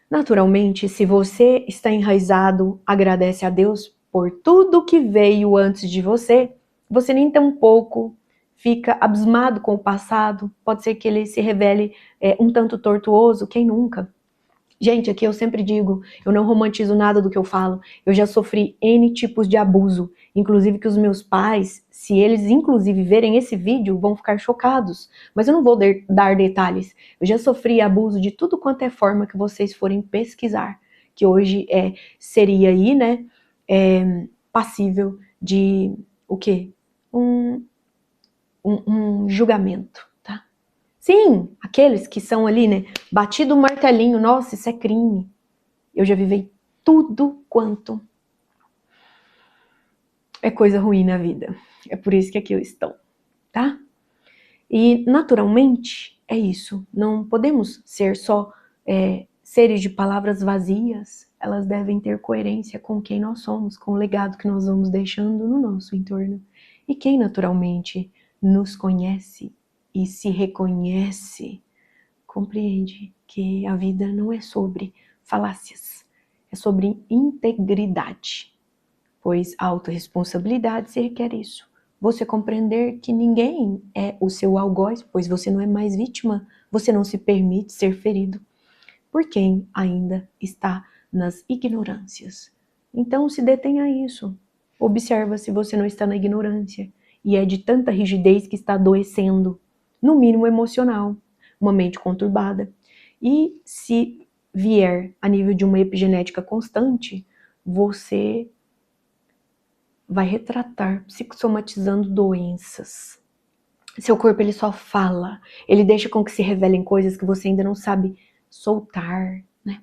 Naturalmente, se você está enraizado, agradece a Deus por tudo que veio antes de você, você nem tampouco fica abismado com o passado, pode ser que ele se revele um tanto tortuoso, quem nunca? Gente, aqui eu sempre digo, eu não romantizo nada do que eu falo. Eu já sofri N tipos de abuso, inclusive que os meus pais, se eles inclusive verem esse vídeo, vão ficar chocados. Mas eu não vou dar detalhes. Eu já sofri abuso de tudo quanto é forma que vocês forem pesquisar, que hoje seria aí, né, passível de o quê? Um julgamento. Sim, aqueles que são ali, né, batido o martelinho, nossa, isso é crime. Eu já vivei tudo quanto é coisa ruim na vida. É por isso que aqui eu estou, tá? E, naturalmente, é isso. Não podemos ser só seres de palavras vazias. Elas devem ter coerência com quem nós somos, com o legado que nós vamos deixando no nosso entorno. E quem, naturalmente, nos conhece e se reconhece, compreende que a vida não é sobre falácias, é sobre integridade, pois a autorresponsabilidade se requer isso. Você compreender que ninguém é o seu algoz, pois você não é mais vítima, você não se permite ser ferido por quem ainda está nas ignorâncias. Então se detenha a isso, observa se você não está na ignorância e é de tanta rigidez que está adoecendo, no mínimo emocional, uma mente conturbada. E se vier a nível de uma epigenética constante, você vai retratar, psicossomatizando doenças. Seu corpo, ele só fala, ele deixa com que se revelem coisas que você ainda não sabe soltar, né,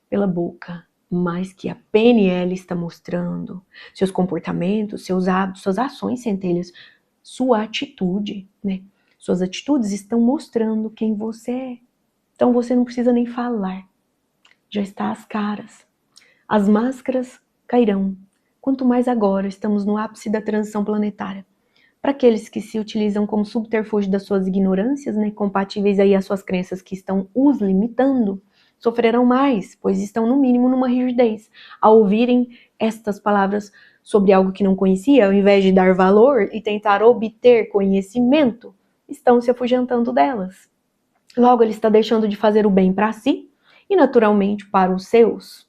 pela boca, mas que a PNL está mostrando, seus comportamentos, seus hábitos, suas ações centelhas, sua atitude, né? Suas atitudes estão mostrando quem você é. Então você não precisa nem falar. Já está às caras. As máscaras cairão. Quanto mais agora estamos no ápice da transição planetária. Para aqueles que se utilizam como subterfúgio das suas ignorâncias, né, compatíveis aí às suas crenças que estão os limitando, sofrerão mais, pois estão no mínimo numa rigidez. Ao ouvirem estas palavras sobre algo que não conhecia, ao invés de dar valor e tentar obter conhecimento, estão se afugentando delas. Logo, ele está deixando de fazer o bem para si e, naturalmente, para os seus.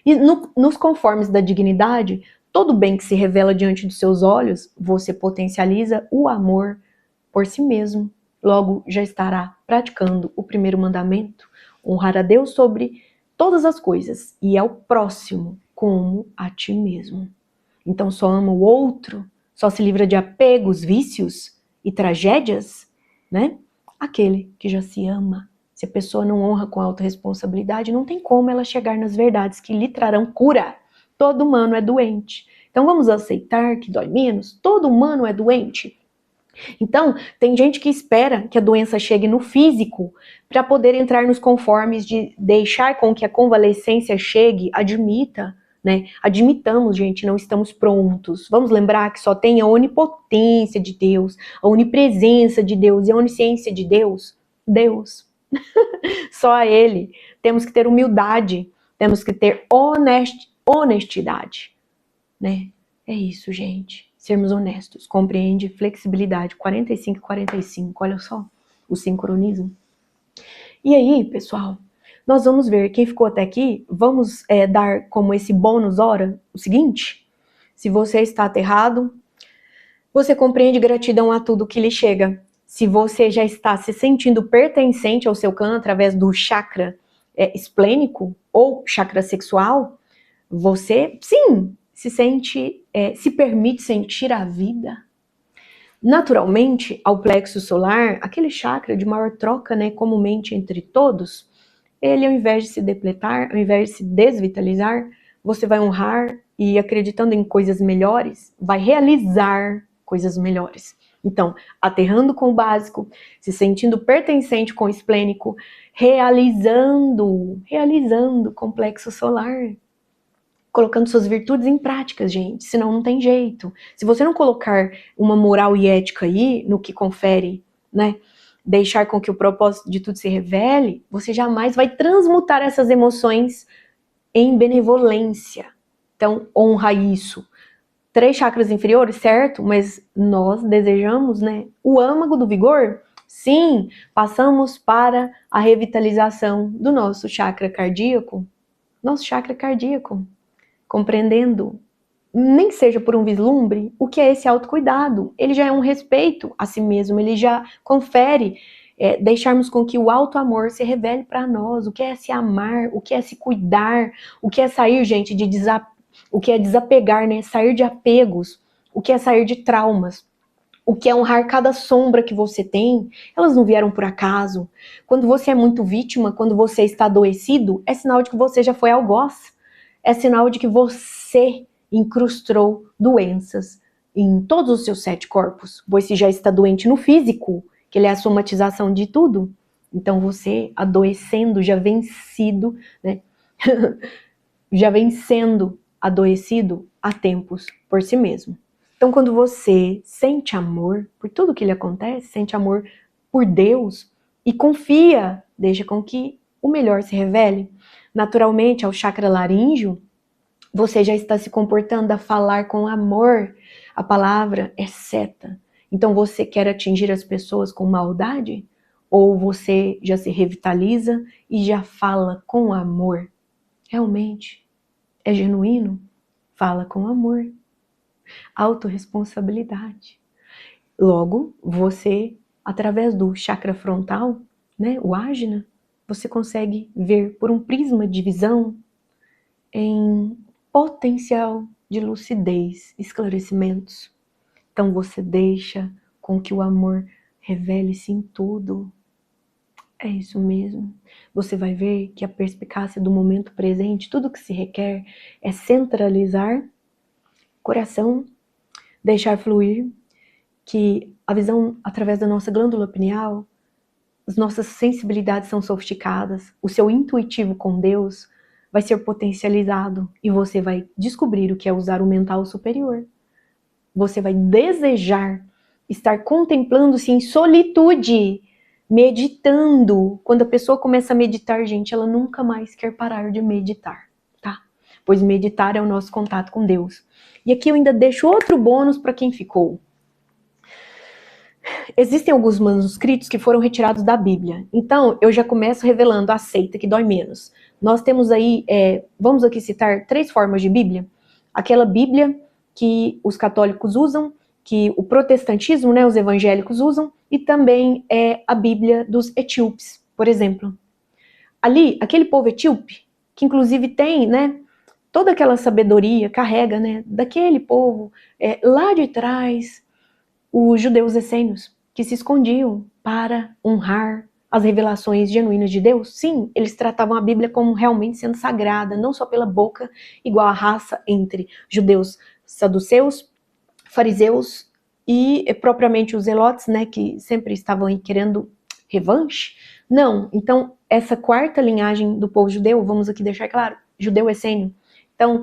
E nos conformes da dignidade, todo bem que se revela diante dos seus olhos, você potencializa o amor por si mesmo. Logo, já estará praticando o primeiro mandamento, honrar a Deus sobre todas as coisas e ao próximo como a ti mesmo. Então, só ama o outro, só se livra de apegos, vícios e tragédias, né? Aquele que já se ama. Se a pessoa não honra com autorresponsabilidade, não tem como ela chegar nas verdades que lhe trarão cura. Todo humano é doente. Então vamos aceitar que dói menos? Todo humano é doente. Então, tem gente que espera que a doença chegue no físico para poder entrar nos conformes de deixar com que a convalescência chegue, admita. né? Admitamos, gente, não estamos prontos. Vamos lembrar que só tem a onipotência de Deus, a onipresença de Deus e a onisciência de Deus. Deus. Só a Ele. Temos que ter humildade, temos que ter honestidade, né? É isso, gente. Sermos honestos. Compreende? Flexibilidade. 45 e 45. Olha só o sincronismo. E aí, pessoal, nós vamos ver, quem ficou até aqui, vamos dar como esse bônus hora o seguinte: se você está aterrado, você compreende gratidão a tudo que lhe chega. Se você já está se sentindo pertencente ao seu clã através do chakra esplênico ou chakra sexual, você, sim, se permite sentir a vida. Naturalmente, ao plexo solar, aquele chakra de maior troca, né, comumente entre todos, ele, ao invés de se depletar, ao invés de se desvitalizar, você vai honrar e, acreditando em coisas melhores, vai realizar coisas melhores. Então, aterrando com o básico, se sentindo pertencente com o esplênico, realizando com o plexo solar, colocando suas virtudes em práticas, gente, senão não tem jeito. Se você não colocar uma moral e ética aí, no que confere, né, deixar com que o propósito de tudo se revele, você jamais vai transmutar essas emoções em benevolência. Então, honra isso. 3 chakras inferiores, certo? Mas nós desejamos, né, o âmago do vigor? Sim, passamos para a revitalização do nosso chakra cardíaco. Compreendendo, nem que seja por um vislumbre, o que é esse autocuidado. Ele já é um respeito a si mesmo, ele já confere deixarmos com que o auto-amor se revele para nós, o que é se amar, o que é se cuidar, o que é sair, gente, o que é desapegar, né? Sair de apegos, o que é sair de traumas, o que é honrar cada sombra que você tem. Elas não vieram por acaso. Quando você é muito vítima, quando você está adoecido, é sinal de que você já foi algoz. É sinal de que você incrustou doenças em todos os seus 7 corpos. Você já está doente no físico, que ele é a somatização de tudo. Então você, adoecendo, já vencido, né? Já vem sendo adoecido há tempos por si mesmo. Então, quando você sente amor por tudo que lhe acontece, sente amor por Deus e confia, deixa com que o melhor se revele. Naturalmente, ao chakra laríngeo, você já está se comportando a falar com amor. A palavra é seta. Então, você quer atingir as pessoas com maldade? Ou você já se revitaliza e já fala com amor? Realmente é genuíno? Fala com amor. Autorresponsabilidade. Logo, você, através do chakra frontal, né, o ágina, você consegue ver por um prisma de visão em potencial de lucidez, esclarecimentos. Então você deixa com que o amor revele-se em tudo. É isso mesmo. Você vai ver que a perspicácia do momento presente, tudo que se requer é centralizar coração, deixar fluir, que a visão através da nossa glândula pineal, as nossas sensibilidades são sofisticadas, o seu intuitivo com Deus vai ser potencializado e você vai descobrir o que é usar o mental superior. Você vai desejar estar contemplando-se em solitude, meditando. Quando a pessoa começa a meditar, gente, ela nunca mais quer parar de meditar, tá? Pois meditar é o nosso contato com Deus. E aqui eu ainda deixo outro bônus para quem ficou. Existem alguns manuscritos que foram retirados da Bíblia. Então, eu já começo revelando a seita que dói menos. Nós temos aí, vamos aqui citar 3 formas de Bíblia. Aquela Bíblia que os católicos usam, que o protestantismo, né, os evangélicos usam, e também a Bíblia dos etíopes, por exemplo. Ali, aquele povo etíope, que inclusive tem, né, toda aquela sabedoria, carrega, né, daquele povo, lá de trás, os judeus essênios, que se escondiam para honrar as revelações genuínas de Deus. Sim, eles tratavam a Bíblia como realmente sendo sagrada, não só pela boca, igual a raça entre judeus saduceus, fariseus e propriamente os zelotes, né, que sempre estavam aí querendo revanche. Não, então essa 4ª linhagem do povo judeu, vamos aqui deixar claro, judeu essênio, Então,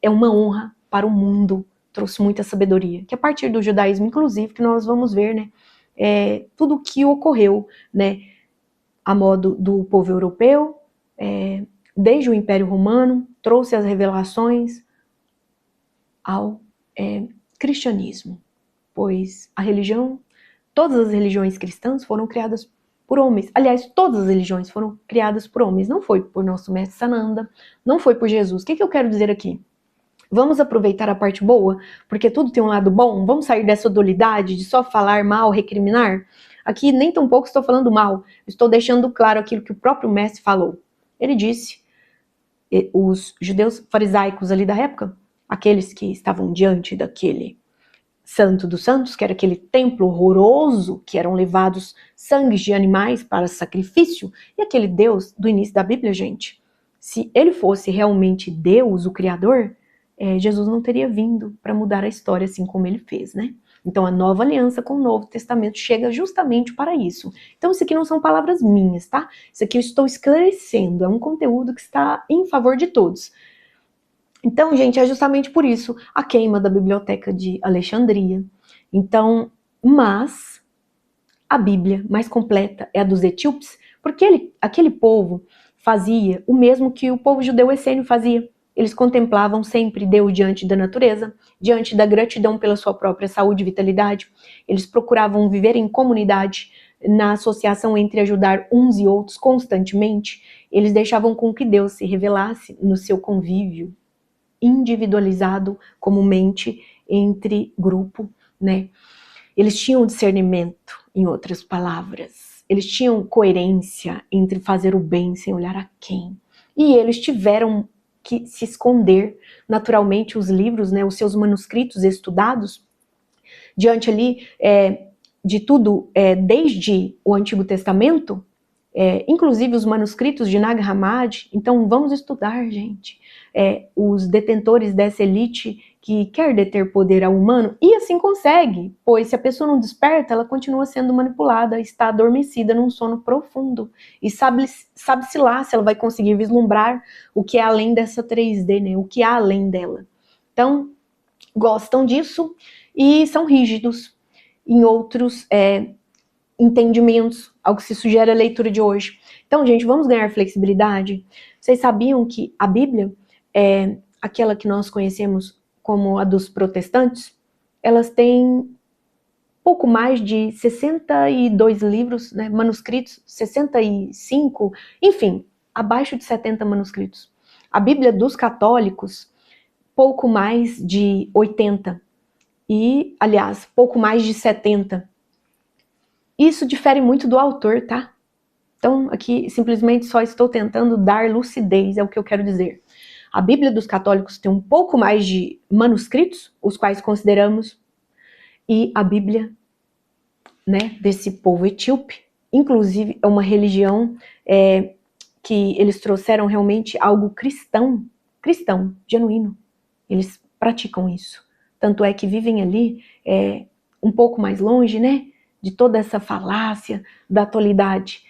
é uma honra para o mundo, trouxe muita sabedoria, que a partir do judaísmo, inclusive, que nós vamos ver, né, tudo o que ocorreu, né, a modo do povo europeu, desde o Império Romano, trouxe as revelações ao cristianismo, pois a religião, todas as religiões cristãs foram criadas por homens. Aliás, todas as religiões foram criadas por homens. Não foi por nosso mestre Sananda, não foi por Jesus. O que eu quero dizer aqui? Vamos aproveitar a parte boa, porque tudo tem um lado bom? Vamos sair dessa dualidade de só falar mal, recriminar? Aqui nem tão pouco estou falando mal, estou deixando claro aquilo que o próprio mestre falou. Ele disse, os judeus farisaicos ali da época, aqueles que estavam diante daquele Santo dos Santos, que era aquele templo horroroso, que eram levados sangues de animais para sacrifício, e aquele Deus do início da Bíblia, gente, se ele fosse realmente Deus, o Criador, Jesus não teria vindo para mudar a história assim como ele fez, né? Então a nova aliança com o Novo Testamento chega justamente para isso. Então isso aqui não são palavras minhas, tá? Isso aqui eu estou esclarecendo, é um conteúdo que está em favor de todos. Então, gente, é justamente por isso a queima da biblioteca de Alexandria. Então, mas a Bíblia mais completa é a dos etíopes, porque aquele povo fazia o mesmo que o povo judeu essênio fazia. Eles contemplavam sempre Deus diante da natureza, diante da gratidão pela sua própria saúde e vitalidade. Eles procuravam viver em comunidade, na associação entre ajudar uns e outros constantemente. Eles deixavam com que Deus se revelasse no seu convívio individualizado, comumente entre grupo, né? Eles tinham discernimento, em outras palavras. Eles tinham coerência entre fazer o bem sem olhar a quem. E eles tiveram que se esconder, naturalmente, os livros, né, os seus manuscritos estudados, diante ali de tudo, desde o Antigo Testamento, inclusive os manuscritos de Nag Hammadi. Então vamos estudar, gente, os detentores dessa elite que quer deter poder ao humano, e assim consegue, pois se a pessoa não desperta, ela continua sendo manipulada, está adormecida num sono profundo, e sabe-se lá se ela vai conseguir vislumbrar o que é além dessa 3D, né? O que há além dela. Então, gostam disso e são rígidos em outros entendimentos, ao que se sugere a leitura de hoje. Então, gente, vamos ganhar flexibilidade? Vocês sabiam que a Bíblia, aquela que nós conhecemos como a dos protestantes, elas têm pouco mais de 62 livros, né, manuscritos, 65, enfim, abaixo de 70 manuscritos. A Bíblia dos católicos, pouco mais de 80. E, aliás, pouco mais de 70. Isso difere muito do autor, tá? Então, aqui, simplesmente só estou tentando dar lucidez, é o que eu quero dizer. A Bíblia dos católicos tem um pouco mais de manuscritos, os quais consideramos, e a Bíblia, né, desse povo etíope, inclusive é uma religião que eles trouxeram realmente algo cristão, genuíno. Eles praticam isso. Tanto é que vivem ali um pouco mais longe, né, de toda essa falácia da atualidade.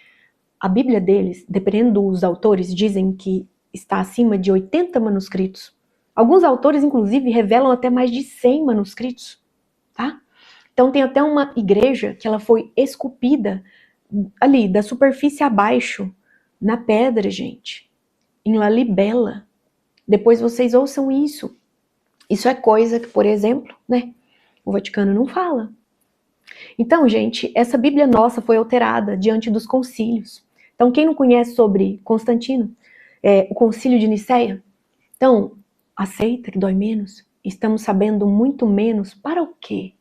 A Bíblia deles, dependendo dos autores, dizem que está acima de 80 manuscritos. Alguns autores, inclusive, revelam até mais de 100 manuscritos, tá? Então tem até uma igreja que ela foi esculpida ali, da superfície abaixo, na pedra, gente, em Lalibela. Depois vocês ouçam isso. Isso é coisa que, por exemplo, né, o Vaticano não fala. Então, gente, essa Bíblia nossa foi alterada diante dos concílios. Então, quem não conhece sobre Constantino, o concílio de Nicéia, então, aceita que dói menos? Estamos sabendo muito menos para o quê?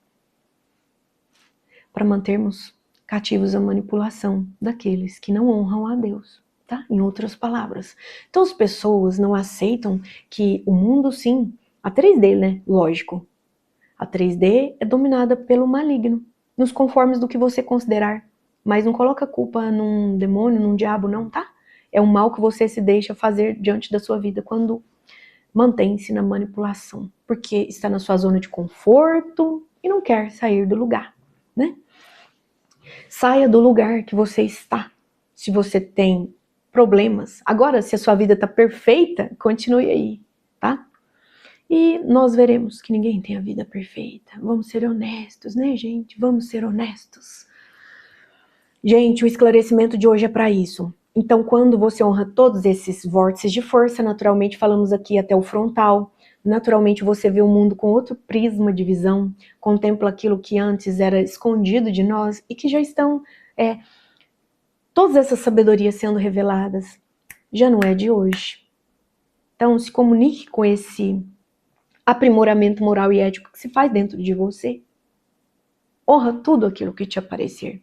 Para mantermos cativos a manipulação daqueles que não honram a Deus, tá? Em outras palavras. Então, as pessoas não aceitam que o mundo, sim, a 3D, né? Lógico. A 3D é dominada pelo maligno, nos conformes do que você considerar. Mas não coloca a culpa num demônio, num diabo, não, tá? É um mal que você se deixa fazer diante da sua vida quando mantém-se na manipulação. Porque está na sua zona de conforto e não quer sair do lugar, né? Saia do lugar que você está. Se você tem problemas. Agora, se a sua vida está perfeita, continue aí. tá? E nós veremos que ninguém tem a vida perfeita. Vamos ser honestos, né, gente? Vamos ser honestos. Gente, o esclarecimento de hoje é para isso. Então, quando você honra todos esses vórtices de força, naturalmente falamos aqui até o frontal, naturalmente você vê o mundo com outro prisma de visão, contempla aquilo que antes era escondido de nós e que já estão, todas essas sabedorias sendo reveladas, já não é de hoje. Então, se comunique com esse aprimoramento moral e ético que se faz dentro de você. Honra tudo aquilo que te aparecer,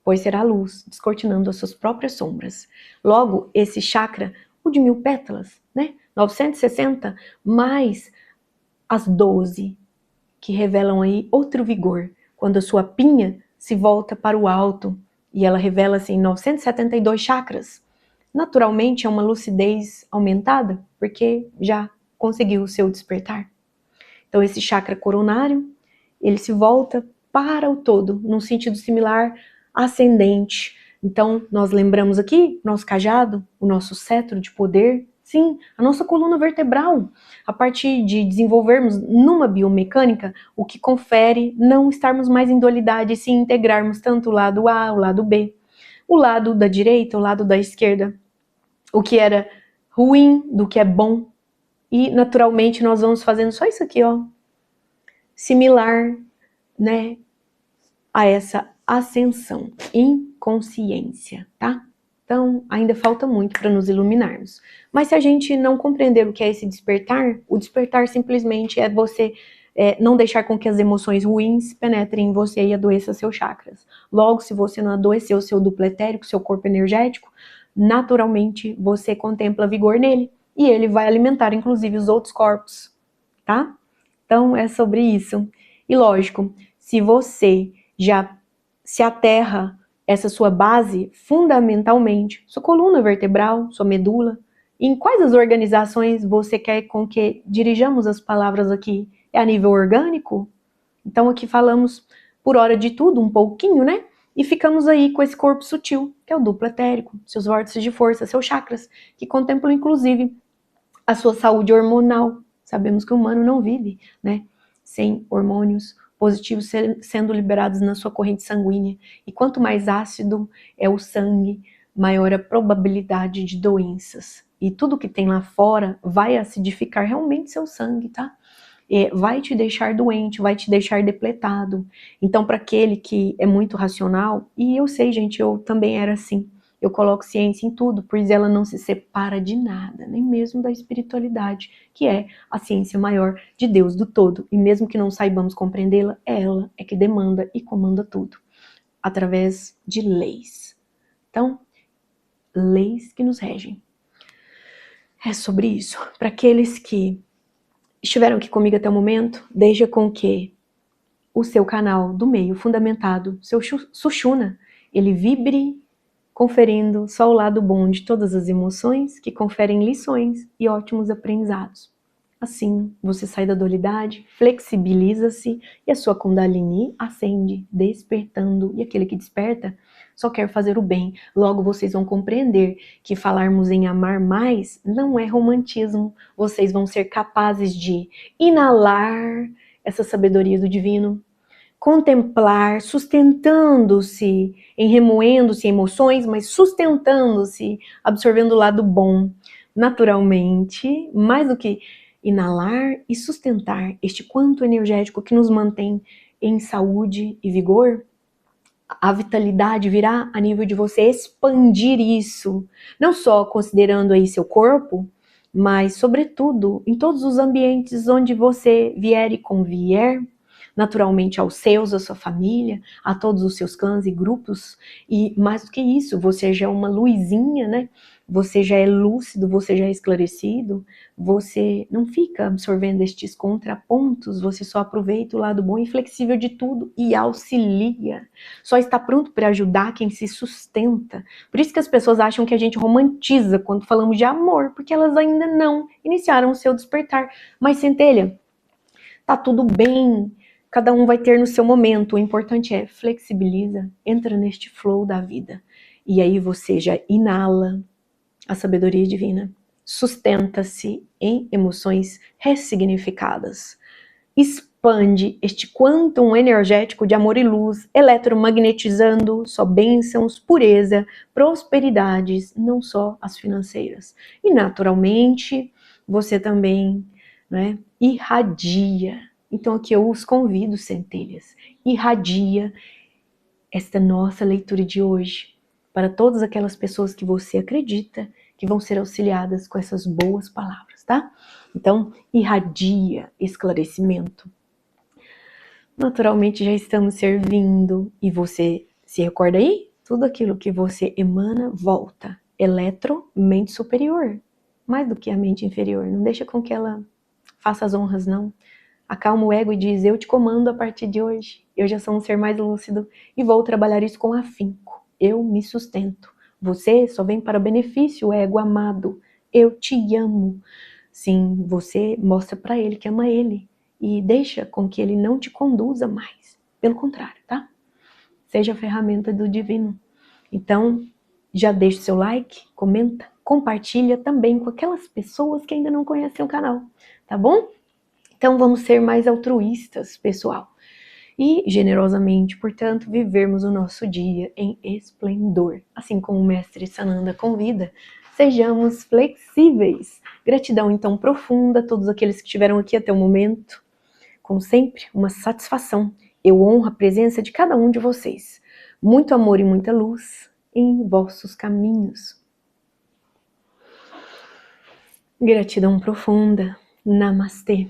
pois será luz descortinando as suas próprias sombras. Logo, esse chakra, o de 1000 pétalas, né? 960, mais as 12, que revelam aí outro vigor, quando a sua pinha se volta para o alto, e ela revela assim 972 chakras. Naturalmente é uma lucidez aumentada, porque já conseguiu o seu despertar. Então esse chakra coronário, ele se volta para o todo, num sentido similar ascendente. Então nós lembramos aqui, nosso cajado, o nosso cetro de poder, sim, a nossa coluna vertebral, a partir de desenvolvermos numa biomecânica, o que confere não estarmos mais em dualidade e sim integrarmos tanto o lado A, o lado B, o lado da direita, o lado da esquerda, o que era ruim do que é bom. E naturalmente nós vamos fazendo só isso aqui, ó, similar, né, a essa ascensão em consciência, tá? Então, ainda falta muito para nos iluminarmos. Mas se a gente não compreender o que é esse despertar, o despertar simplesmente é você não deixar com que as emoções ruins penetrem em você e adoeçam seus chakras. Logo, se você não adoecer o seu duplo etérico, seu corpo energético, naturalmente você contempla vigor nele e ele vai alimentar inclusive os outros corpos, tá? Então é sobre isso. E lógico, se você já se aterra essa sua base fundamentalmente, sua coluna vertebral, sua medula, em quais as organizações você quer com que dirijamos as palavras aqui? É a nível orgânico? Então aqui falamos por hora de tudo, um pouquinho, né? E ficamos aí com esse corpo sutil, que é o duplo etérico, seus vórtices de força, seus chakras, que contemplam inclusive a sua saúde hormonal. Sabemos que o humano não vive, né, sem hormônios positivos sendo liberados na sua corrente sanguínea. E quanto mais ácido é o sangue, maior a probabilidade de doenças. E tudo que tem lá fora vai acidificar realmente seu sangue, tá? Vai te deixar doente, vai te deixar depletado. Então, para aquele que é muito racional, e eu sei, gente, eu também era assim, eu coloco ciência em tudo, pois ela não se separa de nada, nem mesmo da espiritualidade, que é a ciência maior de Deus do todo. E mesmo que não saibamos compreendê-la, ela é que demanda e comanda tudo, através de leis. Então, leis que nos regem. É sobre isso. Para aqueles que estiveram aqui comigo até o momento, deixa com que o seu canal do meio fundamentado, seu Sushumna, ele vibre conferindo só o lado bom de todas as emoções que conferem lições e ótimos aprendizados. Assim, você sai da dualidade, flexibiliza-se e a sua Kundalini ascende, despertando. E aquele que desperta só quer fazer o bem. Logo, vocês vão compreender que falarmos em amar mais não é romantismo. Vocês vão ser capazes de inalar essa sabedoria do divino, contemplar, sustentando-se, remoendo-se emoções, mas sustentando-se, absorvendo o lado bom, naturalmente, mais do que inalar e sustentar este quanto energético que nos mantém em saúde e vigor. A vitalidade virá a nível de você expandir isso, não só considerando aí seu corpo, mas sobretudo em todos os ambientes onde você vier e convier, naturalmente aos seus, à sua família, a todos os seus clãs e grupos, e mais do que isso, você já é uma luzinha, né? Você já é lúcido, você já é esclarecido, você não fica absorvendo estes contrapontos, você só aproveita o lado bom e flexível de tudo e auxilia, só está pronto para ajudar quem se sustenta. Por isso que as pessoas acham que a gente romantiza quando falamos de amor, porque elas ainda não iniciaram o seu despertar. Mas centelha, tá tudo bem, cada um vai ter no seu momento, o importante é flexibiliza, entra neste flow da vida, e aí você já inala a sabedoria divina, sustenta-se em emoções ressignificadas. Expande este quantum energético de amor e luz, eletromagnetizando só bênçãos, pureza, prosperidades, não só as financeiras. E naturalmente, você também, né, irradia. Então aqui eu os convido, centelhas, irradia esta nossa leitura de hoje para todas aquelas pessoas que você acredita que vão ser auxiliadas com essas boas palavras, tá? Então, irradia esclarecimento. Naturalmente já estamos servindo e você se recorda aí? Tudo aquilo que você emana volta. Eletro, mente superior, mais do que a mente inferior. Não deixa com que ela faça as honras, não. Acalma o ego e diz, eu te comando a partir de hoje. Eu já sou um ser mais lúcido e vou trabalhar isso com afinco. Eu me sustento. Você só vem para benefício, ego amado. Eu te amo. Sim, você mostra para ele que ama ele. E deixa com que ele não te conduza mais. Pelo contrário, tá? Seja a ferramenta do divino. Então, já deixa o seu like, comenta, compartilha também com aquelas pessoas que ainda não conhecem o canal, tá bom? Então vamos ser mais altruístas, pessoal. E, generosamente, portanto, vivermos o nosso dia em esplendor. Assim como o Mestre Sananda convida, sejamos flexíveis. Gratidão, então, profunda a todos aqueles que estiveram aqui até o momento. Como sempre, uma satisfação. Eu honro a presença de cada um de vocês. Muito amor e muita luz em vossos caminhos. Gratidão profunda. Namastê.